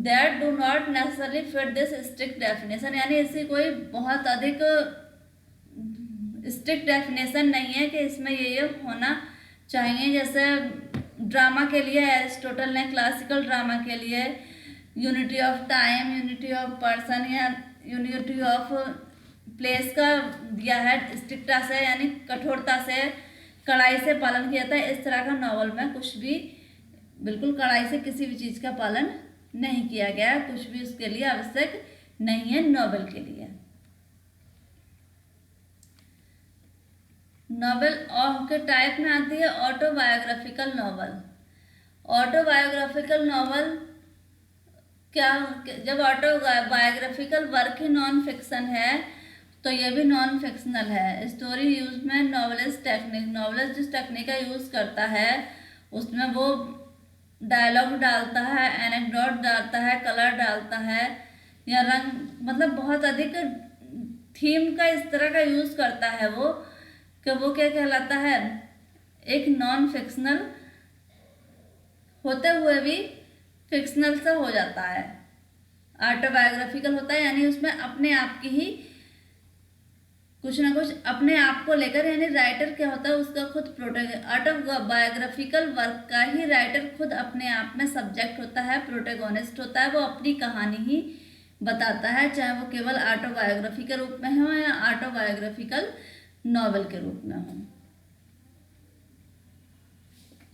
that do not necessarily fit this strict definition, यानी इसकी कोई बहुत अधिक स्ट्रिक्ट डेफिनेशन नहीं है कि इसमें ये होना चाहिए। जैसे ड्रामा के लिए एरिस्टोटल ने क्लासिकल ड्रामा के लिए unity of time, unity of person या यूनिटी ऑफ प्लेस का दिया है, स्ट्रिक्टता से यानी कठोरता से, कड़ाई से पालन किया था। इस तरह का नॉवल में कुछ भी बिल्कुल कड़ाई से किसी भी चीज़ का पालन नहीं किया गया है, कुछ भी उसके लिए आवश्यक नहीं है नॉवल के लिए। नॉवेल के टाइप में आती है ऑटोबायोग्राफिकल नॉवल। ऑटोबायोग्राफिकल नॉवल क्या, जब ऑटोबायोग्राफिकल वर्क ही नॉन फिक्शन है तो ये भी नॉन फिक्शनल है। स्टोरी यूज में नॉवलिस्ट टेक्निक, नॉवलिस्ट जिस टेक्निक का यूज़ करता है उसमें वो डायलॉग डालता है, एनेक्डोट डालता है, कलर डालता है या रंग, मतलब बहुत अधिक थीम का इस तरह का यूज़ करता है वो, कि वो क्या कहलाता है, एक नॉन फिक्शनल होते हुए भी फिक्शनल सा हो जाता है। ऑटोबायोग्राफिकल होता है यानी उसमें अपने आप की ही कुछ ना कुछ अपने आप को लेकर, यानी राइटर क्या होता है उसका खुद ऑटोबायोग्राफिकल वर्क का ही राइटर खुद अपने आप में सब्जेक्ट होता है, प्रोटेगोनिस्ट होता है, वो अपनी कहानी ही बताता है, चाहे वो केवल ऑटोबायोग्राफी के रूप में हो या ऑटोबायोग्राफिकल नॉवल के रूप में हो।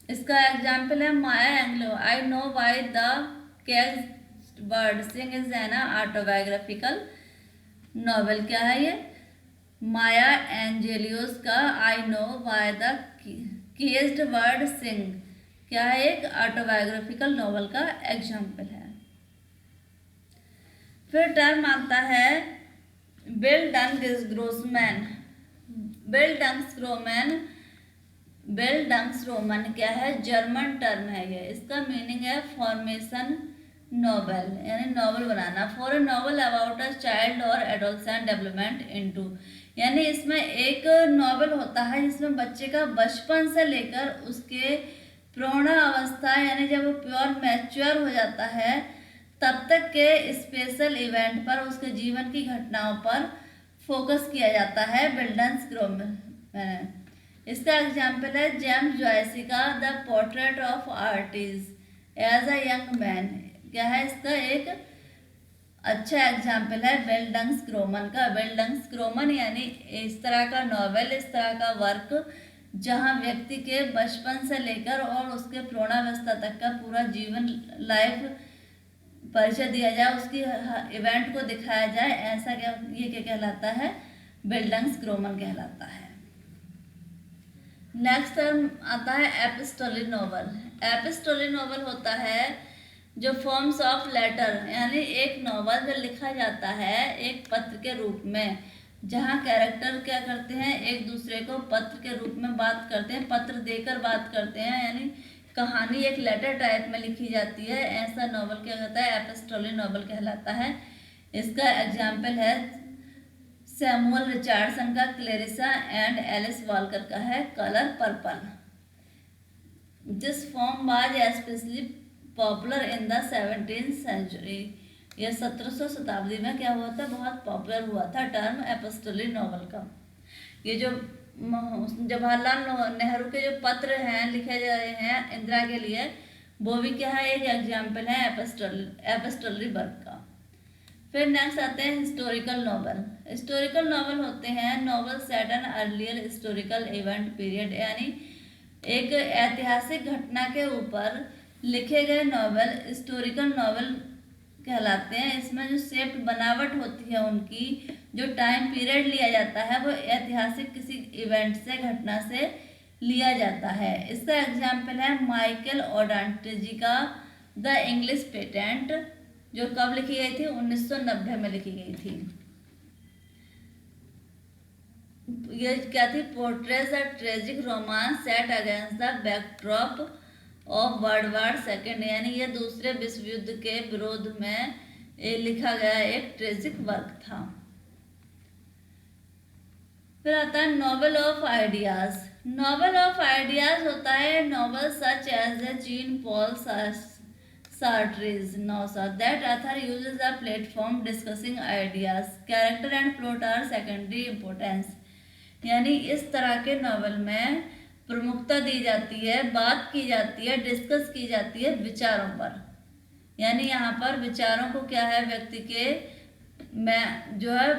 इसका एग्जाम्पल है Maya Angelou, I know why the caged bird sing is an autobiographical novel. क्या है ये, माया एंजेलियोस का I know why the caged bird sing, क्या है, एक ऑटोबायोग्राफिकल नॉवल का एग्जाम्पल है। फिर टर्म आता है बिल्डंग्सरोमैन। बिल्डंग्सरोमैन क्या है, जर्मन टर्म है ये, इसका मीनिंग है फॉर्मेशन नॉवल, यानी novel banana. For a novel about a child और एडोलसेंट डेवलपमेंट इनटू, यानी इसमें एक नॉवल होता है जिसमें बच्चे का बचपन से लेकर उसके प्रौढ़ अवस्था, यानी जब वो प्योर मैच्योर हो जाता है तब तक के स्पेशल इवेंट पर, उसके जीवन की घटनाओं पर फोकस किया जाता है विल्डन्स ग्रोमन। इसका एग्जाम्पल है जेम्स जॉयसी का the portrait of artist as a young man. क्या है इसका एक अच्छा एग्जाम्पल है विल्डन्स ग्रोमन का। विल्डन्स ग्रोमन यानी इस तरह का नॉवेल, इस तरह का वर्क जहाँ व्यक्ति के बचपन से लेकर और उसके प्रौढ़ावस्था तक का पूरा जीवन लाइफ परिचय दिया जाए, उसकी इवेंट को दिखाया जाए, ऐसा क्या कहलाता है? विल्डन्स ग्रोमन कहलाता है। नेक्स्ट टर्म आता है एपिस्टोलिक नॉवल। एपिस्टोलिक नॉवल होता है जो फॉर्म्स ऑफ लेटर, यानी एक नॉवल जो लिखा जाता है एक पत्र के रूप में, जहाँ कैरेक्टर क्या करते हैं, एक दूसरे को पत्र के रूप में बात करते हैं, पत्र देकर बात करते हैं, यानी कहानी एक लेटर टाइप में लिखी जाती है। ऐसा नॉवल क्या कहता है? एपिस्टोलिक नॉवल कहलाता है। इसका एग्जाम्पल है सैमुअल रिचर्डसन का क्लेरिसा एंड एलिस वॉलकर का है colour purple. This form was especially popular in the 17th century. यह 1700 शताब्दी में क्या हुआ था? बहुत पॉपुलर हुआ था टर्म एपिस्टोलिक नॉवल का। ये जो जवाहरलाल नेहरू के जो पत्र हैं लिखे जा रहे हैं इंदिरा के लिए, वो भी क्या है? एक एग्जाम्पल है एपिस्टोलिक वर्क का। फिर नेक्स्ट आते हैं हिस्टोरिकल नॉवल। हिस्टोरिकल नॉवल होते हैं novel set an earlier historical event period, यानी एक ऐतिहासिक घटना के ऊपर लिखे गए नॉवल हिस्टोरिकल नॉवल कहलाते हैं। इसमें जो शेप बनावट होती है उनकी, जो टाइम पीरियड लिया जाता है, वो ऐतिहासिक किसी इवेंट से, घटना से लिया जाता है। इसका एग्जाम्पल है माइकल ऑडांटेजी का द इंग्लिश पेटेंट, जो कब लिखी गई थी? 1990 में लिखी गई थी। ये क्या थी? Portrays a tragic romance set against the backdrop of world war second, यानी ये दूसरे विश्व युद्ध के विरोध में लिखा गया एक ट्रेजिक वर्क था। फिर आता है novel of ideas. Novel of ideas होता है novel such as a Jean Paul Sartre's novel that author uses a platform discussing ideas, character and plot are secondary importance, यानी इस तरह के नॉवल में प्रमुखता दी जाती है, बात की जाती है, डिस्कस की जाती है विचारों पर। यानी यहाँ पर विचारों को क्या है, व्यक्ति के में जो है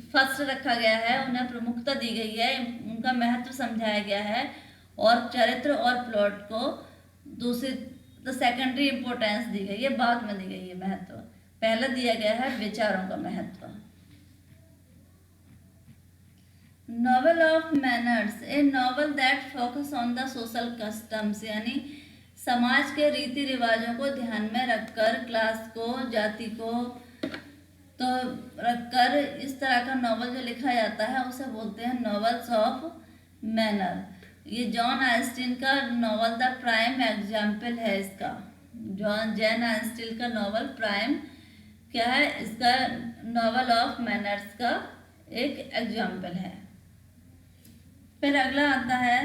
फर्स्ट रखा गया है, उन्हें प्रमुखता दी गई है, उनका महत्व समझाया गया है, और चरित्र और प्लॉट को दूसरी तो सेकेंडरी इम्पोर्टेंस दी गई है, बाद में दी गई है महत्व। पहले दिया गया है विचारों का महत्व। Novel of manners, A novel that focus on the social customs, यानी समाज के रीति रिवाजों को ध्यान में रखकर, क्लास को, जाति को तो रखकर इस तरह का नॉवल जो लिखा जाता है उसे बोलते हैं नॉवेल्स ऑफ मैनर। ये जॉन ऑस्टिन का नॉवल द प्राइम एग्जाम्पल है इसका। जॉन ऑस्टिन का नॉवल प्राइम क्या है? इसका नॉवल ऑफ मैनर्स का एक एग्जाम्पल है। फिर अगला आता है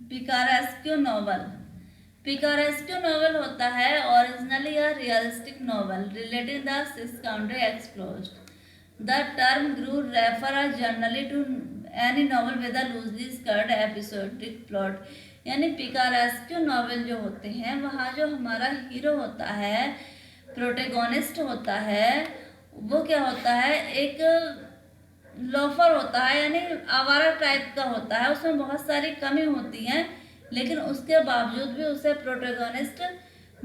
पिकारेस्क्यू नॉवल। पिकारेस्क्यू नॉवल होता है originally a realistic novel relating the 6 country explored. The term grew refer generally to any novel with a loosely skirt episodic plot, यानी पिकारेस्क्यू नॉवल जो होते हैं वहाँ जो हमारा हीरो होता है, प्रोटेगोनिस्ट होता है, वो क्या होता है? एक लोफर होता है, यानी आवारा टाइप का होता है, उसमें बहुत सारी कमी होती हैं, लेकिन उसके बावजूद भी उसे प्रोटेगोनिस्ट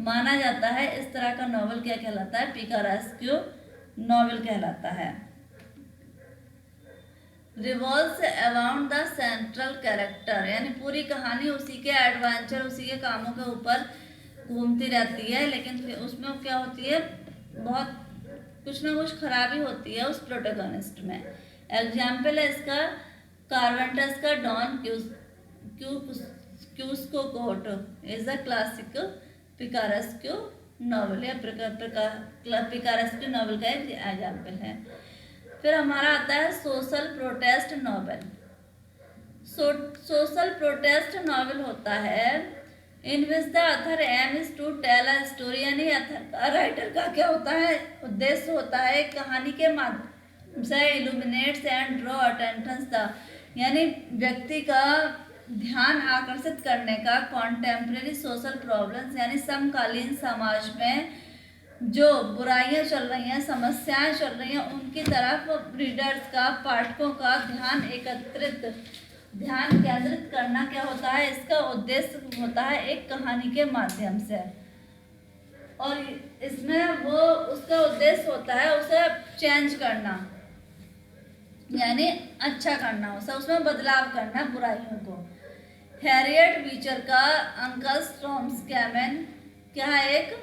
माना जाता है। इस तरह का नॉवल क्या कहलाता है? पिकारेस्क्यू नॉवल कहलाता है। Revolves around the central character, यानी पूरी कहानी उसी के एडवेंचर, उसी के कामों के ऊपर घूमती रहती है, लेकिन फिर उसमें क्या होती है? बहुत कुछ ना कुछ खराबी होती है उस प्रोटेगोनिस्ट में। एग्जाम्पल है इसका कार्वेंटस का Don Quixote is a classic picaresque novel, या पिकारेस्क्यू नॉवल का एक एग्जाम्पल है। फिर हमारा आता है social protest novel. Social protest novel होता है in which the author aim is to tell a story, यानी अथर का, राइटर का क्या होता है, उद्देश्य होता है कहानी के माध्यम से illuminates and draw attention the, यानी व्यक्ति का ध्यान आकर्षित करने का कॉन्टेम्प्रेरी सोशल प्रॉब्लम्स, यानी समकालीन समाज में जो बुराइयां चल रही हैं, समस्याएं चल रही हैं, उनकी तरफ रीडर्स का, पाठकों का ध्यान केंद्रित करना क्या होता है, इसका उद्देश्य होता है एक कहानी के माध्यम से। और इसमें वो उसका उद्देश्य होता है उसे चेंज करना, यानी अच्छा करना, उसे उसमें बदलाव करना बुराइयों को। हैरियट बीचर का अंकल्स टॉम्स कैमेन क्या है, एक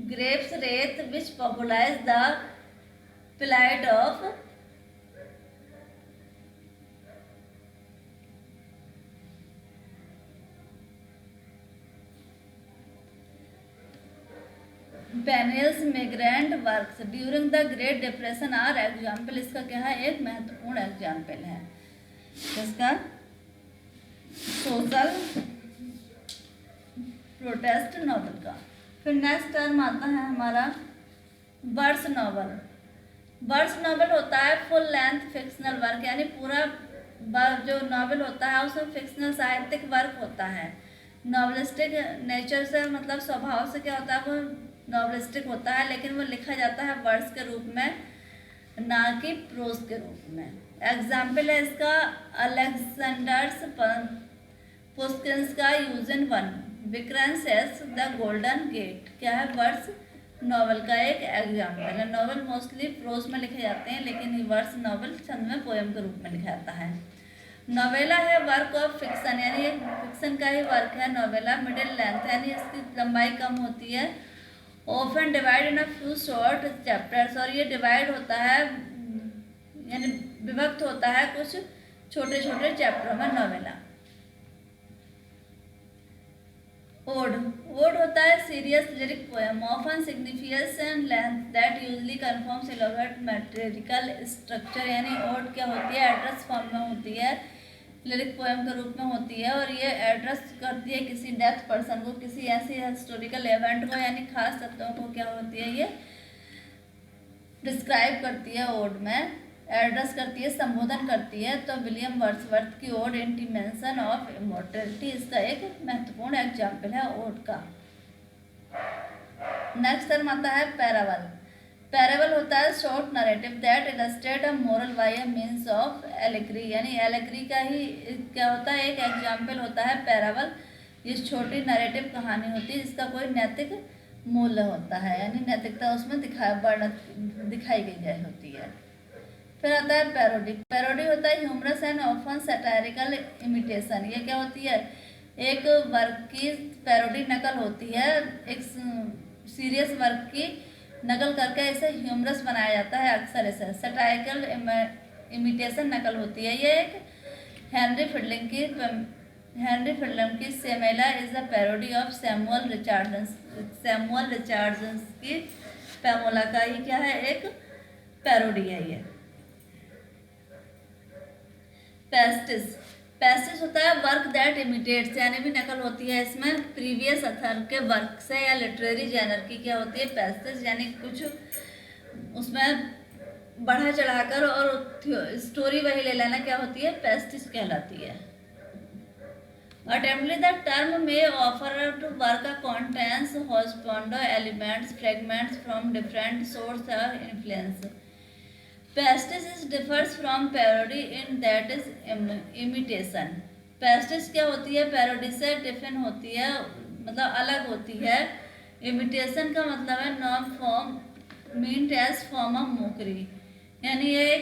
grapes wrath which popularize the plight of पेनियल्स migrant works during the Great Depression are example, इसका क्या है, एक महत्वपूर्ण एग्जाम्पल है इसका सोशल प्रोटेस्ट नॉवल का। फिर नेक्स्ट टर्म आता है हमारा वर्ड्स नॉवल। वर्ड्स नॉवल होता है फुल लेंथ फिक्शनल वर्क, यानी पूरा जो नॉवल होता है उसमें फिक्शनल साहित्यिक वर्क होता है। नॉवलिस्टिक नेचर से, मतलब स्वभाव से क्या होता है, वो नॉवलिस्टिक होता है, लेकिन वो लिखा जाता है वर्ड्स के रूप में, ना कि प्रोज के रूप में। एग्जाम्पल है इसका अलेक्जेंडर्स पुस्किंस का यूजन वन, विक्रेंसेस द गोल्डन गेट, क्या है, वर्ड्स नॉवल का एक एग्जाम्पल है। नॉवल मोस्टली प्रोज में लिखे जाते हैं, लेकिन वर्ड्स नॉवल छंद में पोएम के रूप में लिखा जाता है। नोवेला है वर्क ऑफ फिक्शन, यानी फिक्शन का ही वर्क है नोवेला। मिडिल लेंथ, यानी इसकी लंबाई कम होती है। Often divide in a few short chapters, और ये डिवाइड होता है, यानी विभक्त होता है कुछ छोटे छोटे चैप्टरों में नोवेला। ओड होता है serious lyric poem, often significant length that usually confirms elaborate मैट्रिकल structure, यानी ओड क्या होती है, एड्रेस फॉर्म में होती है, लिरिक पोएम के रूप में होती है, और ये एड्रेस करती है किसी डेथ पर्सन को, किसी ऐसी हिस्टोरिकल इवेंट को, यानी खास तत्वों को क्या होती है, ये डिस्क्राइब करती है। ओड में एड्रेस करती है, संबोधन करती है। तो विलियम वर्ड्सवर्थ की ओड इंटीमेंशन ऑफ इमॉर्टलिटी इसका एक महत्वपूर्ण एग्जाम्पल है ओड का। नेक्स्ट टर्म आता है पैराबल। पैराबल होता है short narrative that illustrate a moral by a means of allegory, यानी एलेग्री का ही क्या होता है, एक एग्जाम्पल होता है पैराबल। ये छोटी नरेटिव कहानी होती है जिसका कोई नैतिक मूल्य होता है, यानी नैतिकता उसमें दिखाई गई होती है। फिर आता है पैरोडी। पैरोडी होता है ह्यूमरस एंड ऑफन सैटारिकल इमिटेशन। ये क्या होती है, एक वर्क की पैरोडी नकल होती है, एक सीरियस वर्क की नकल करके इसे ह्यूमरस बनाया जाता है। अक्सर इसे सैटारिकल इमिटेशन नकल होती है। ये एक हेनरी फिडलम की Shamela is a parody of Samuel Richards की पैमोला का ही क्या है, एक पैरोडी है ये। पैस्टिस होता है वर्क दैट इमिटेट्स, यानी भी नकल होती है इसमें प्रीवियस अथर के वर्क से या लिटरेरी जैनर की क्या होती है पैस्टिस, यानी कुछ उसमें बढ़ा चढ़ाकर और स्टोरी वही ले लेना क्या होती है, पैस्टिस कहलाती है। Attemptly the term may offer to work a contains corresponding elements, fragments from different sources of influence. Pastiche differs from parody in that is imitation. Pastiche क्या होती है, पैरोडी से डिफरेंट होती है, मतलब अलग होती है। इमिटेशन का मतलब है non form meant as form of mockery, यानी ये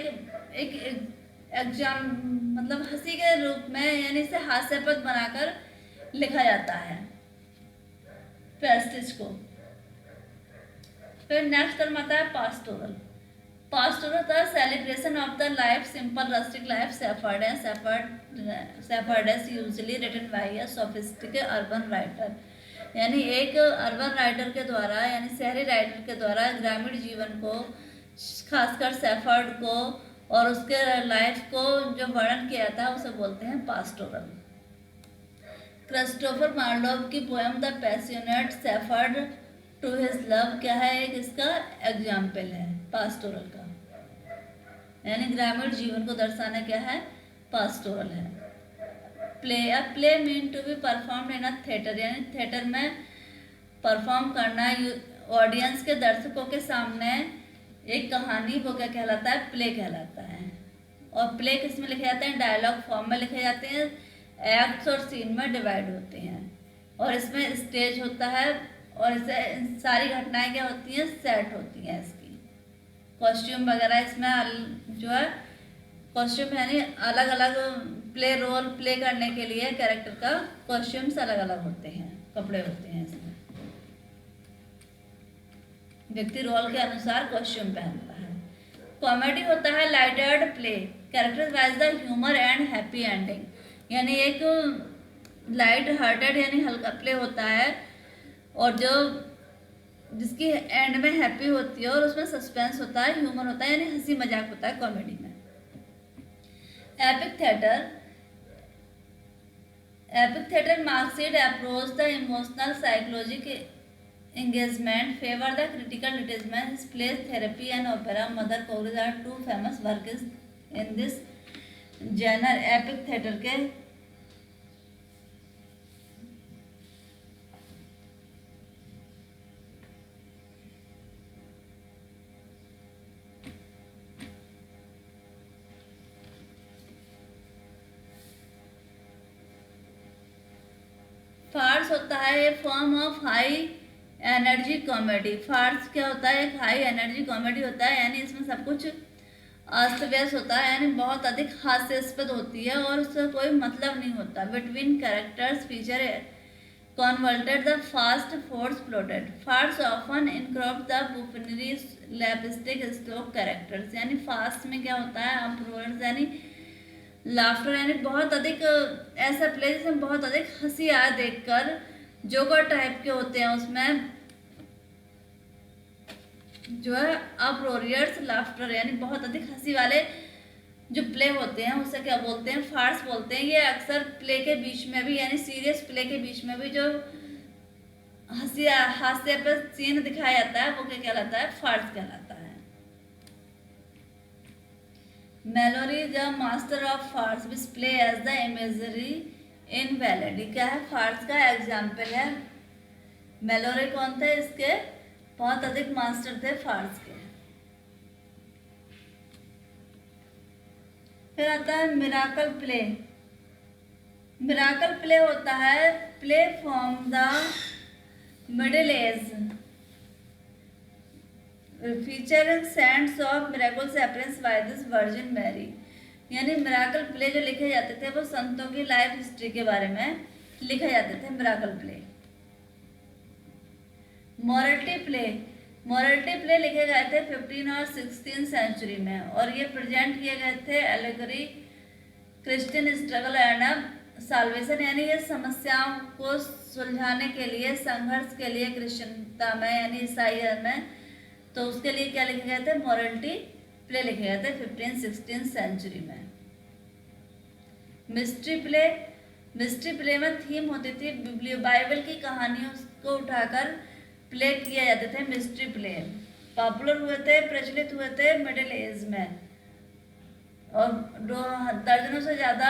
एक एग्जाम मतलब हंसी के रूप में, यानी इसे हास्यास्पद बनाकर लिखा जाता है पैस्टिज को। फिर नेक्स्ट टर्म आता है पास्टोरल। पास्टोरल होता है celebration of the life, simple rustic life, shepherds usually written by a sophisticated urban writer, यानी एक अर्बन राइटर के द्वारा, यानी शहरी राइटर के द्वारा ग्रामीण जीवन को, खासकर सेफर्ड को और उसके लाइफ को जो वर्णन किया था उसे बोलते हैं पास्टोरल। क्रिस्टोफर मार्लोव की poem the passionate shepherd to his love क्या है, एक इसका एग्जाम्पल है पास्टोरल का, यानी ग्रामीण जीवन को दर्शाना क्या है, पास्टोरल है। Play, a play mean to be performed in a theatre, यानी थिएटर में परफॉर्म करना, ऑडियंस के दर्शकों के सामने एक कहानी, वो क्या कहलाता है, प्ले कहलाता है। और प्ले किस में लिखे जाते हैं, डायलॉग फॉर्म में लिखे जाते हैं, एक्ट्स और सीन में डिवाइड होते हैं, और इसमें स्टेज होता है, और इसे सारी घटनाएं क्या होती हैं, सेट होती हैं। इसकी कॉस्ट्यूम वगैरह इसमें जो है कॉस्ट्यूम, यानी अलग अलग प्ले रोल प्ले करने के लिए कैरेक्टर का कॉस्ट्यूम्स अलग अलग होते हैं, कपड़े होते हैं इसमें, व्यक्ति रोल के अनुसार कॉस्ट्यूम पहनता है। कॉमेडी होता है lighted play characterise the humour and happy ending, यानी एक लाइट हार्टेड यानी हल्का प्ले होता है, और जो जिसकी एंड में हैप्पी होती है, और उसमें सस्पेंस होता है, ह्यूमर होता है, यानी हंसी मजाक होता है कॉमेडी में। Epic theatre marks it approach the emotional psychological engagement, favor the critical detachment, plays, therapy and opera. Mother Cowries are two famous works in this genre. Epic theatre के फार्स होता है a form of high energy comedy. Farce क्या होता है, एक high energy comedy होता है, यानी इसमें सब कुछ अस्त व्यस्त होता है, यानी बहुत अधिक हास्यास्पद होती है, और उसका कोई मतलब नहीं होता। Between characters feature converted the fast force plotted. Farce often incorporate the buffoonery slapstick stroke characters, यानी फास्ट में क्या होता है, अप्रोवर्ड्स यानी लाफ्टर, यानी बहुत अधिक ऐसा प्ले जिसमें बहुत अधिक हंसी आए देखकर, जोकर टाइप के होते हैं, उसमें जो है अप्रोरियर्स लाफ्टर, यानी बहुत अधिक हंसी वाले जो प्ले होते हैं उसे क्या बोलते हैं, फार्स बोलते हैं। ये अक्सर प्ले के बीच में भी, यानी सीरियस प्ले के बीच में भी जो हंसी हास्य पर सीन दिखाया जाता है, वो क्या कहलाता है, फार्स कहलाता है। Moliere the master of farce which play as the imaginary invalid, क्या है, फार्स का एग्जाम्पल है। मेलोरी कौन थे, इसके बहुत अधिक मास्टर थे फार्स के। फिर आता है मिराकल प्ले। मिराकल प्ले होता है play from the middle age featuring saints of miracles appearance by this virgin Mary, यानी मिराकल प्ले जो लिखे जाते थे वो संतों की लाइफ हिस्ट्री के बारे में लिखे जाते थे, मिराकल प्ले। मोरल्टी प्ले लिखे गए थे 15 और 16 सेंचुरी में, और ये प्रेजेंट किए गए थे allegory Christian struggle and salvation, यानी ये समस्याओं को सुलझाने के लिए, संघर्ष के लिए क्रिश्चियनता में यानी ईसाईयत में, तो उसके लिए क्या लिखे गए थे, मोरल्टी प्ले लिखे गए थे 15-16 सेंचुरी में। मिस्ट्री प्ले में थीम होती थी बाइबल की कहानियों को उठाकर प्ले किए जाते थे। मिस्ट्री प्ले पॉपुलर हुए थे, प्रचलित हुए थे मिडिल एज में, और दर्जनों से ज़्यादा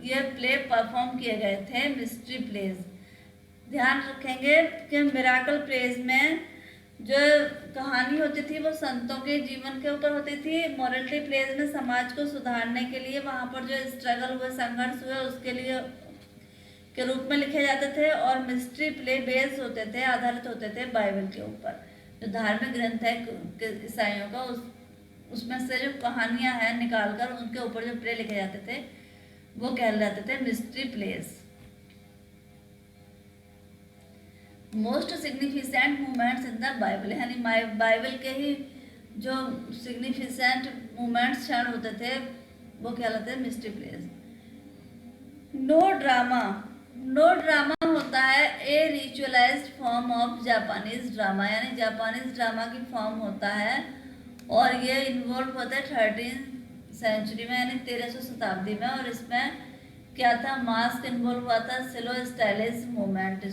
ये प्ले परफॉर्म किए गए थे, मिस्ट्री प्लेज। ध्यान रखेंगे कि मिराकल प्लेज में जो कहानी होती थी वो संतों के जीवन के ऊपर होती थी। मोरल्टी प्लेज में समाज को सुधारने के लिए, वहाँ पर जो स्ट्रगल हुए, संघर्ष हुए, उसके लिए के रूप में लिखे जाते थे। और मिस्ट्री प्ले बेस्ड होते थे, आधारित होते थे बाइबल के ऊपर, जो धार्मिक ग्रंथ है ईसाइयों का, उसमें से जो कहानियाँ हैं निकाल कर उनके ऊपर जो प्ले लिखे जाते थे वो कहलाते थे mystery place. Most significant movements in the Bible, यानी बाइबल के ही जो सिग्निफिकेंट मूवमेंट्स क्षण होते थे वो कहलाते हैं मिस्ट्री प्लेस। नो ड्रामा होता है ए रिचुअलाइज्ड फॉर्म ऑफ जापानीज ड्रामा, यानी जापानीज ड्रामा की फॉर्म होता है, और ये इन्वॉल्व होता है 13वीं सेंचुरी में, यानी 1300 शताब्दी में, और इसमें क्या था, मास्क इन्वॉल्व हुआ था, स्लो स्टाइलिश मूवमेंट।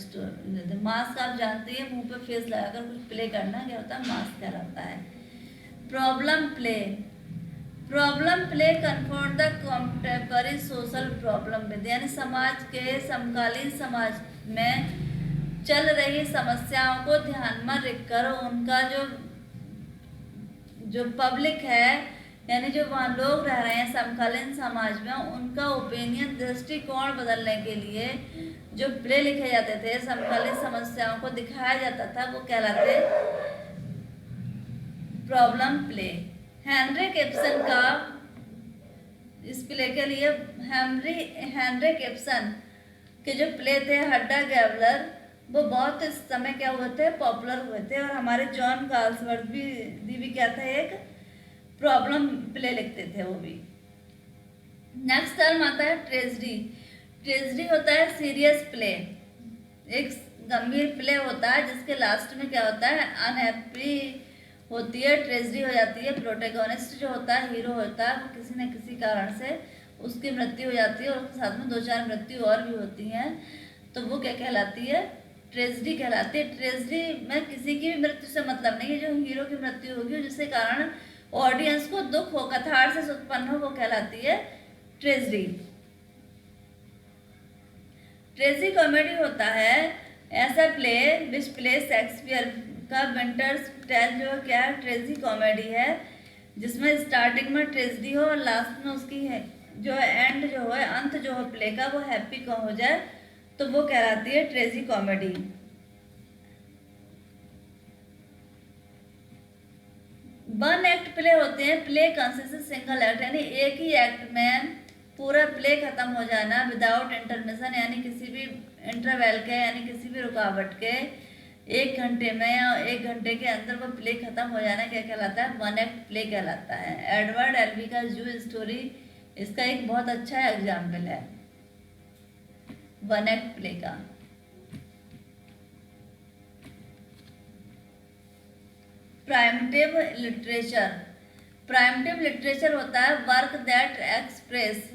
मास्क आप जानते हैं, मुंह पे फेस लगाकर कुछ प्ले करना, क्या होता है, मास्क कहलाता है। Problem play, problem play confront the contemporary social problem with, यानी समाज के समकालीन समाज में चल रही समस्याओं को ध्यान में रखकर उनका जो पब्लिक है, यानी जो वहाँ लोग रह रहे हैं समकालीन समाज में, उनका ओपिनियन, दृष्टिकोण बदलने के लिए जो प्ले लिखे जाते थे, समकालीन समस्याओं को दिखाया जाता था, वो कहलाते प्रॉब्लम प्ले। हेनरी गिब्सन का इस प्ले के लिए, हेनरी गिब्सन के जो प्ले थे हड्डा गैबलर, वो बहुत इस समय क्या हुए थे, पॉपुलर हुए थे। और हमारे जॉन गाल्सवर्थ भी क्या था, एक प्रॉब्लम प्ले लिखते थे वो भी। नेक्स्ट टर्म आता है ट्रेजेडी। ट्रेजेडी होता है सीरियस प्ले, एक गंभीर प्ले होता है जिसके लास्ट में क्या होता है, अनहैप्पी होती है, ट्रेजेडी हो जाती है। प्रोटेगोनिस्ट जो होता है, हीरो होता है, वो किसी न किसी कारण से उसकी मृत्यु हो जाती है और उसके साथ में 2-4 मृत्यु और भी होती हैं, तो वो क्या कहलाती है, ट्रेजेडी कहलाती है। ट्रेजेडी में किसी की भी मृत्यु से मतलब नहीं है, जो हीरो की मृत्यु होगी जिसके कारण ऑडियंस को दुख हो, कैथार्सिस उत्पन्न हो, वो कहलाती है ट्रेजेडी। ट्रेजेडी कॉमेडी होता है ऐसा प्ले विच प्ले शेक्सपियर का विंटर्स टेल, जो क्या है, ट्रेजेडी कॉमेडी है जिसमें स्टार्टिंग में ट्रेजेडी हो और लास्ट में उसकी है जो एंड जो है, अंत जो है प्ले का, वो हैप्पी का हो जाए, तो वो कहलाती है tragedy comedy. One act play होते हैं, प्ले कंसिस्ट सिंगल एक्ट, यानी एक ही एक्ट में पूरा प्ले खत्म हो जाना, विदाउट इंटरमिशन, यानी किसी भी इंटरवल के, यानी किसी भी रुकावट के 1 घंटे में या 1 घंटे के अंदर वो प्ले खत्म हो जाना, क्या कहलाता है, वन एक्ट प्ले कहलाता है। एडवर्ड एल्बी का जू स्टोरी इसका एक बहुत अच्छा एग्जाम्पल है वन एक्ट प्ले का। प्राइमिटिव लिटरेचर, प्राइमिटिव लिटरेचर होता है वर्क दैट एक्सप्रेस,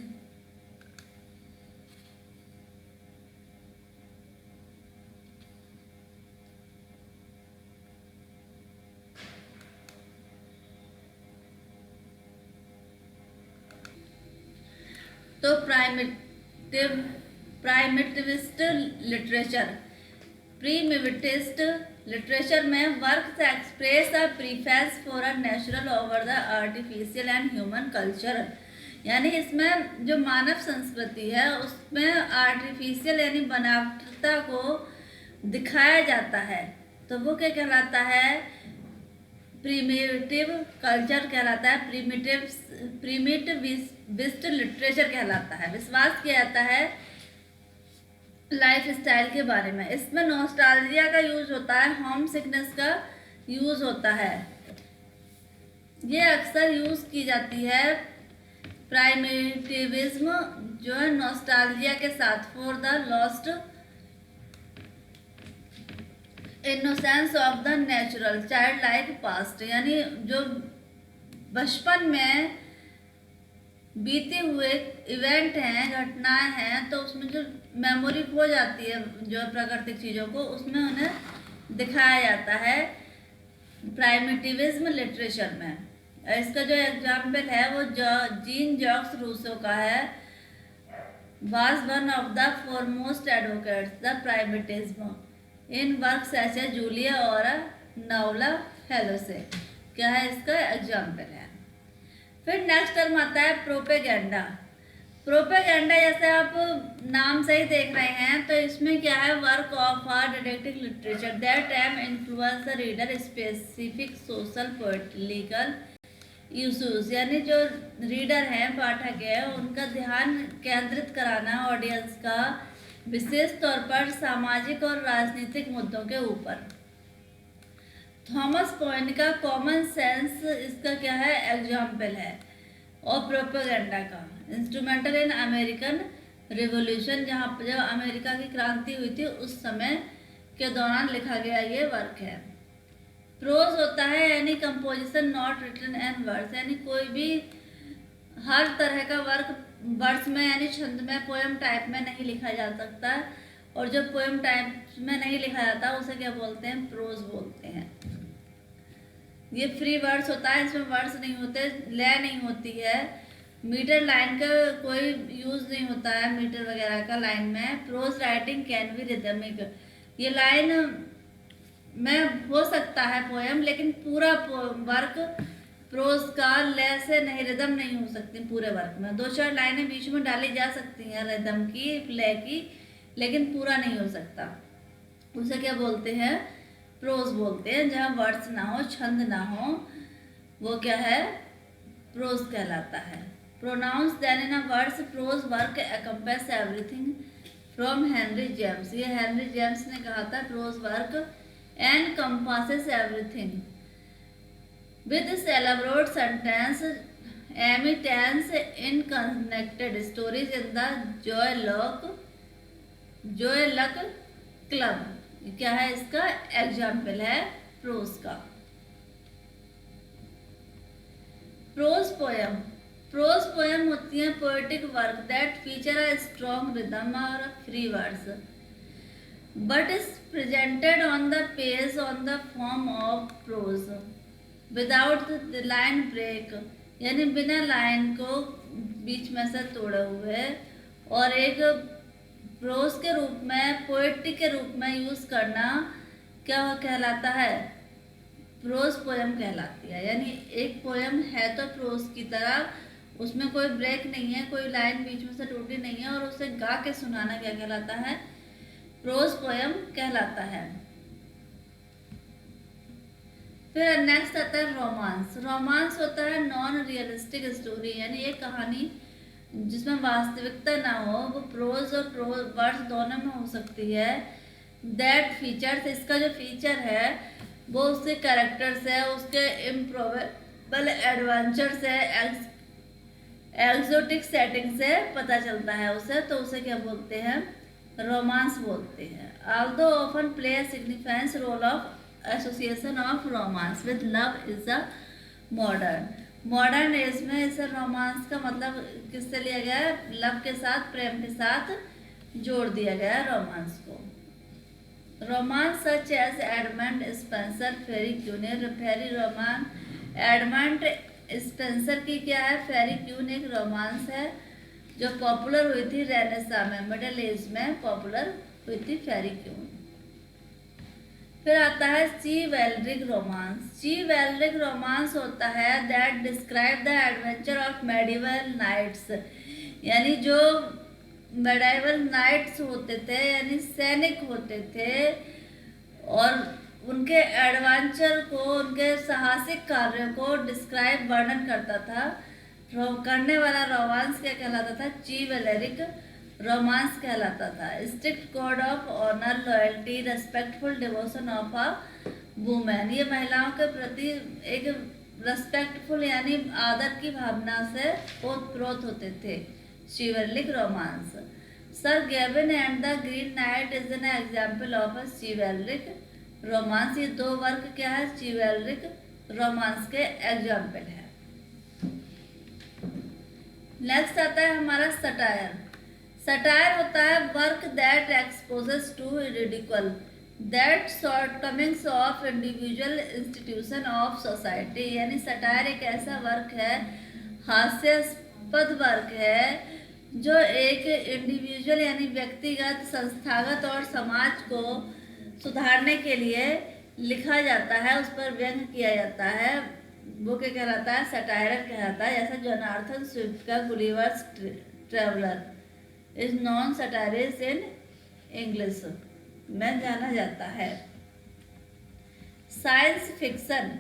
तो प्राइमिटिविस्ट लिटरेचर, प्रीमिटिविस्ट लिटरेचर में वर्क से express a preference for a natural over the artificial and human culture, यानी इसमें जो मानव संस्कृति है उसमें आर्टिफिशियल यानी बनावटता को दिखाया जाता है, तो वो क्या कहलाता है, प्रीमिटिव कल्चर कहलाता है, प्रीमिटिविस्ट लिटरेचर कहलाता है। विश्वास किया जाता है लाइफ स्टाइल के बारे में, इसमें नॉस्टैल्जिया का यूज होता है, होम सिकनेस का यूज होता है, ये अक्सर यूज की जाती है। प्राइमिटिविज्म जो है नॉस्टैल्जिया के साथ, for the lost innocence of the natural child like past, यानी जो बचपन में बीते हुए इवेंट हैं, घटनाएं हैं, तो उसमें जो मेमोरी खो जाती है जो प्राकृतिक चीज़ों को, उसमें उन्हें दिखाया जाता है प्राइमिटिविज्म लिटरेचर में। इसका जो एग्जाम्पल है वो जीन जॉक्स रूसो का है, was one of the foremost advocates the primitivism in work such as Julie और नवला हेलोसे, क्या है इसका एग्जाम्पल है। फिर नेक्स्ट टर्म आता है प्रोपेगेंडा। प्रोपेगेंडा जैसे आप नाम से ही देख रहे हैं, तो इसमें क्या है, work of a deductive literature that aim influence the reader specific social political issues, यानी जो रीडर हैं, पाठक है, उनका ध्यान केंद्रित कराना ऑडियंस का विशेष तौर पर सामाजिक और राजनीतिक मुद्दों के ऊपर। थॉमस पॉइंट का कॉमन सेंस इसका क्या है, एग्जाम्पल है। और प्रोपेगेंडा का इंस्ट्रूमेंटल इन अमेरिकन रिवॉल्यूशन, जहाँ जब अमेरिका की क्रांति हुई थी उस समय के दौरान लिखा गया ये वर्क है। प्रोज होता है यानी composition not written and words, यानी कोई भी हर तरह का वर्क वर्स में यानी छंद में, पोएम टाइप में नहीं लिखा जा सकता, और जो पोएम टाइप में नहीं लिखा जाता उसे क्या बोलते हैं, प्रोज बोलते हैं। ये फ्री वर्ड्स होता है, इसमें वर्ड्स नहीं होते, लय नहीं होती है, मीटर लाइन का कोई यूज नहीं होता है, मीटर वगैरह का लाइन में। Pros writing can be rhythmic, ये लाइन में हो सकता है पोएम, लेकिन पूरा वर्क प्रोज का लय से नहीं, रिदम नहीं हो सकती पूरे वर्क में। 2-4 लाइनें बीच में डाली जा सकती हैं रिदम की, लय की, लेकिन पूरा नहीं हो सकता। उसे क्या बोलते हैं, प्रोज बोलते हैं। जहाँ वर्ड्स ना हो, छंद ना हो, वो क्या है, प्रोज कहलाता है। Pronounce then in a words prose work encompass everything from Henry James, ये हेनरी जेम्स ने कहा था, prose work encompasses everything with this elaborate sentence emittance in connected stories in the Joy Luck Club। क्या है इसका example है pros का। Pros poem, pros poem होती है poetic work that feature a strong rhythm और free words but is presented on the page on the form of prose without the line break, यानी बिना लाइन को बीच में से तोड़े हुए, और एक प्रोज के रूप में, पोएट्री के रूप में यूज करना क्या कहलाता है, प्रोज पोएम कहलाती है। यानी एक पोएम है तो प्रोज की तरह, उसमें कोई ब्रेक नहीं है, कोई लाइन बीच में से टूटी नहीं है, और उसे गा के सुनाना क्या कहलाता है, प्रोज पोएम कहलाता है। फिर नेक्स्ट आता है रोमांस। रोमांस होता है नॉन रियलिस्टिक स्टोरी, यानी एक कहानी जिसमें वास्तविकता ना हो, वो प्रोज और वर्ड्स दोनों में हो सकती है। दैट फीचर्स, इसका जो फीचर है वो उसके कैरेक्टर्स है, उसके इम्प्रोबेबल एडवेंचर से, एक्सोटिक सेटिंग से पता चलता है उसे, तो उसे क्या बोलते हैं, रोमांस बोलते हैं। Although often play a significant role of association of romance with love is a modern age में इसे रोमांस का मतलब किससे लिया गया है, लव के साथ, प्रेम के साथ जोड़ दिया गया है रोमांस को। Romance such as Edmund Spenser faerie queene, faerie roman, Edmund Spenser की क्या है, फेरी क्यून एक रोमांस है जो पॉपुलर हुई थी रेनेसां में, मिडिल एज में पॉपुलर हुई थी फेरी क्यून। फिर आता है चिवैलरिक रोमांस। चिवैलरिक रोमांस होता है that describe the adventure of medieval knights, यानी जो मेडिवल नाइट्स होते थे, यानी सैनिक होते थे, और उनके एडवेंचर को, उनके साहसिक कार्यों को डिस्क्राइब, वर्णन करता था। करने वाला रोमांस क्या कहलाता था, चिवैलरिक रोमांस कहलाता था। Strict code of honour, loyalty, respectful devotion of a women, ये महिलाओं के प्रति एक रेस्पेक्टफुल यानी आदर की भावना से ओतप्रोत होते थे। Chivalric romance. Sir Gawain and the Green Knight is an example of a chivalric romance. ये दो वर्क क्या है, चिवैलरिक रोमांस के एग्जाम्पल है। नेक्स्ट आता है हमारा सटायर। सटायर होता है work that exposes to ridicule that shortcomings of individual institution of society, यानी सटायर एक ऐसा वर्क है, हास्यास्पद वर्क है, जो एक इंडिविजुअल यानी व्यक्तिगत, संस्थागत और समाज को सुधारने के लिए लिखा जाता है, उस पर व्यंग किया जाता है, वो क्या कहलाता है, सटायर कहलाता है। जैसा जोनाथन स्विफ्ट का Gulliver's traveller is non satirist in English में जाना जाता है। Science fiction,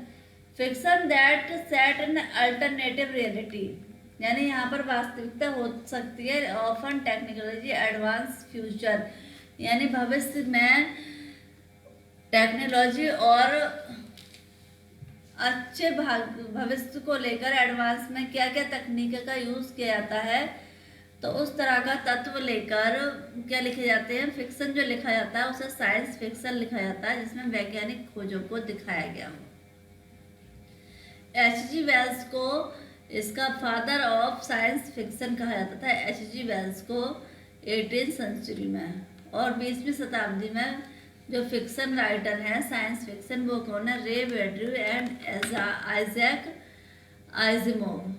fiction that set in alternative reality, यानी यहाँ पर वास्तविकता हो सकती है। ऑफन टेक्नोलॉजी एडवांस फ्यूचर, यानी भविष्य में टेक्नोलॉजी और अच्छे भविष्य को लेकर एडवांस में क्या क्या तकनीक का यूज़ किया जाता है, तो उस तरह का तत्व लेकर क्या लिखे जाते हैं, फिक्शन जो लिखा जाता है उसे साइंस फिक्शन लिखा जाता है, जिसमें वैज्ञानिक खोजों को दिखाया गया हो। H.G. वेल्स को इसका फादर ऑफ साइंस फिक्शन कहा जाता था H.G. वेल्स को 18th सेंचुरी में। और 20वीं शताब्दी में जो फिक्शन राइटर हैं साइंस फिक्शन वो कौन है? Ray Bradbury and Isaac Asimov.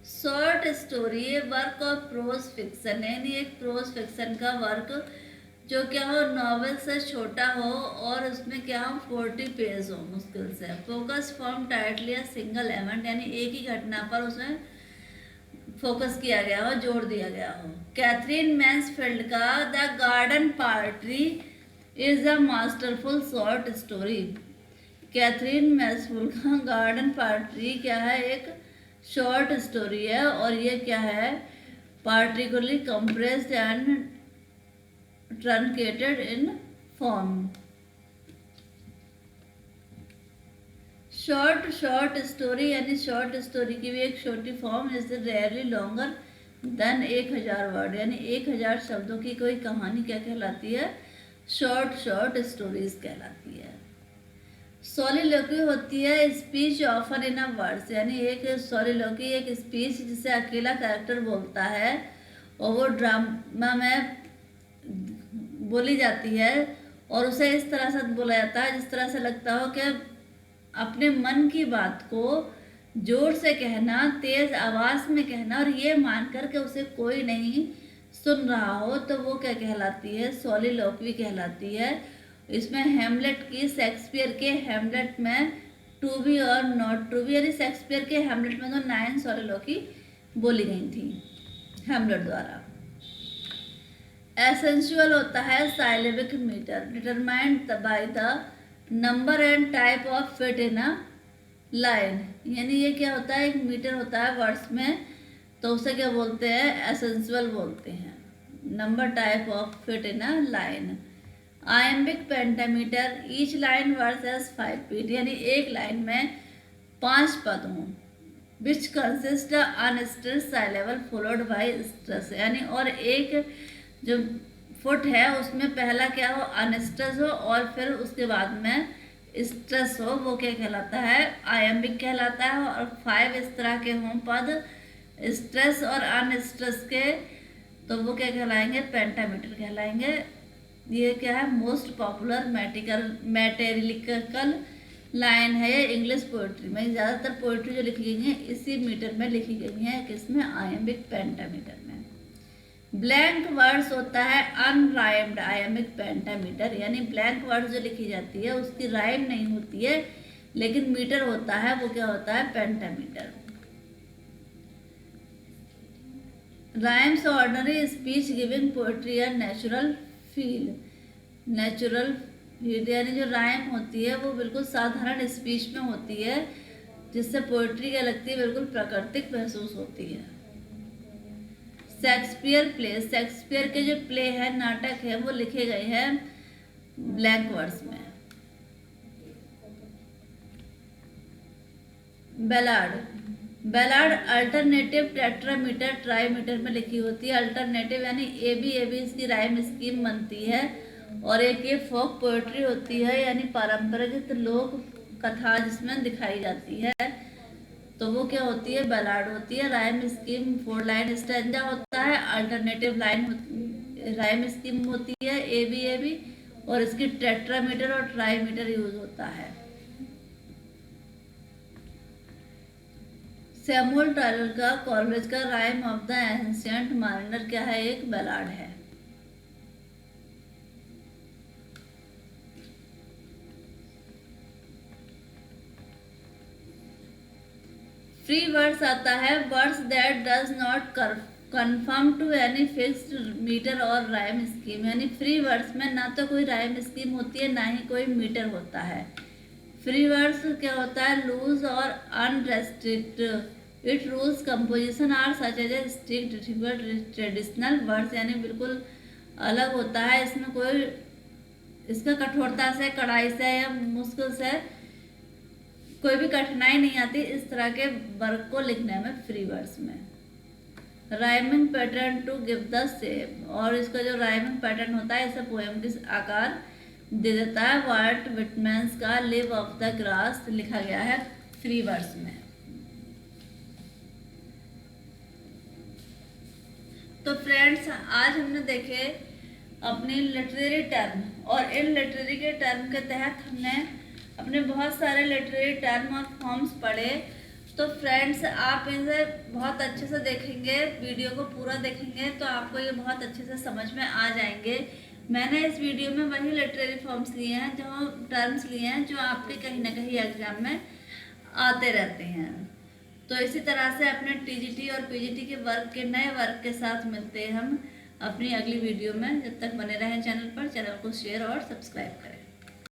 Short story work of prose fiction है, यानी एक प्रोज फिक्शन का वर्क जो क्या हो नॉवेल से छोटा हो और उसमें क्या हो 40 पेज हो मुश्किल से। Focus from tightly a single event, यानी एक ही घटना पर उसमें फोकस किया गया हो, जोड़ दिया गया हो। कैथरीन मैन्सफील्ड का the garden party is a masterful short story. Katherine Mansfield का गार्डन पार्टी क्या है? एक शॉर्ट स्टोरी है और ये क्या है? Particularly compressed and truncated in form. Short story यानी शॉर्ट स्टोरी की भी एक छोटी form is rarely longer than 1000 word, यानी 1000 शब्दों की कोई कहानी क्या कहलाती है? शॉर्ट स्टोरीज कहलाती है। सोलिलोक्वी होती है speech often in a words, यानी एक सोलिलोक्वी एक स्पीच जिसे अकेला कैरेक्टर बोलता है और वो ड्रामा में बोली जाती है और उसे इस तरह से बोला जाता है जिस तरह से लगता हो कि अपने मन की बात को जोर से कहना, तेज आवाज में कहना और ये मानकर के उसे कोई नहीं सुन रहा हो, तो वो क्या कहलाती है? सोलिलोक्वी कहलाती है। इसमें हेमलेट की शेक्सपियर के हेमलेट में टू बी और नॉट टू बी, यानी शेक्सपियर के हेमलेट में तो 9 सोलिलोक्वी बोली गई थी हेमलेट द्वारा। एसेंशियल होता है syllabic metre determined by the number and type of fit in a line, यानी ये क्या होता है? एक मीटर होता है वर्ड्स में, तो उसे क्या बोलते हैं? एसेंशियल बोलते हैं। Number type of fit in a line. Iambic pentameter each line words as 5 feet, यानी एक लाइन में 5 पद हों। Which consist unstressed syllable followed by stress, यानी और एक जो फुट है उसमें पहला क्या हो? अनस्ट्रेस हो और फिर उसके बाद में स्ट्रेस हो, वो क्या कहलाता है? आयम्बिक कहलाता है। और 5 इस तरह के हों पद स्ट्रेस और अनस्ट्रेस के, तो वो क्या कहलाएंगे? पेंटामीटर कहलाएंगे। ये क्या है? मोस्ट पॉपुलर मैटेरिकल लाइन है ये इंग्लिश पोइट्री में। ज़्यादातर पोइट्री जो लिखी गई है इसी मीटर में लिखी गई है, किसमें? आयम्बिक पेंटामीटर में। ब्लैंक वर्ड्स होता है अनराइम्ड आयमिक पेंटामीटर, यानी ब्लैंक वर्ड्स जो लिखी जाती है उसकी राइम नहीं होती है लेकिन मीटर होता है, वो क्या होता है? Pentameter. Rhymes ordinary speech giving poetry या नेचुरल फील। नेचुरल फील यानी जो राइम होती है वो बिल्कुल साधारण स्पीच में होती है जिससे पोएट्री क्या लगती है? बिल्कुल प्राकृतिक महसूस होती है। शेक्सपियर प्ले, शेक्सपियर के जो प्ले है, नाटक है, वो लिखे गए हैं ब्लैंक वर्ड्स में। बैलार्ड अल्टरनेटिव टेट्रामीटर ट्राईमीटर में लिखी होती है। अल्टरनेटिव यानी ए बी इसकी राइम स्कीम बनती है और एक ये फोक पोएट्री होती है यानी पारंपरिक लोक कथा जिसमें दिखाई जाती है, तो वो क्या होती है? बैलार्ड होती है। राइम स्कीम 4 लाइन स्टैंजा होता है। अल्टरनेटिव राइम स्कीम होती है ए बी और इसकी टेट्रामीटर और ट्राईमीटर यूज होता है। सैमुअल टायलर का कॉलरिज का rime of the ancient mariner क्या है? एक बैलार्ड है। फ्री वर्ड्स आता है words that does not confirm to any fixed metre और राइम स्कीम, यानी फ्री वर्ड्स में ना तो कोई राइम स्कीम होती है ना ही कोई मीटर होता है। फ्री वर्ड्स क्या होता है? लूज और unrestricted. It rules composition are such as a strict traditional words, यानी बिल्कुल अलग होता है। इसमें कोई इसका कठोरता से, कड़ाई से या मुश्किल से कोई भी कठिनाई नहीं आती इस तरह के वर्क को लिखने में फ्री वर्ड्स में। Rhyming pattern to give the shape, और इसका जो राइमिंग पैटर्न होता है इसे पोएम के आकार दे देता है। व्हाट विटमैन्स का लिव ऑफ द ग्रास लिखा गया है फ्री वर्स में। तो फ्रेंड्स आज हमने देखे अपनी लिटरेरी टर्म, और इन लिटरेरी के टर्म के तहत हमने अपने बहुत सारे लिटरेरी टर्म और फॉर्म्स पढ़े। तो फ्रेंड्स आप इसे बहुत अच्छे से देखेंगे, वीडियो को पूरा देखेंगे तो आपको ये बहुत अच्छे से समझ में आ जाएंगे। मैंने इस वीडियो में वही लिटरेरी फॉर्म्स लिए हैं, जो टर्म्स लिए हैं जो आपके कहीं ना कहीं एग्जाम में आते रहते हैं। तो इसी तरह से अपने टीजीटी और पीजीटी के वर्क के नए वर्क के साथ मिलते हैं हम अपनी अगली वीडियो में। जब तक बने रहें चैनल पर, चैनल को शेयर और सब्सक्राइब करें।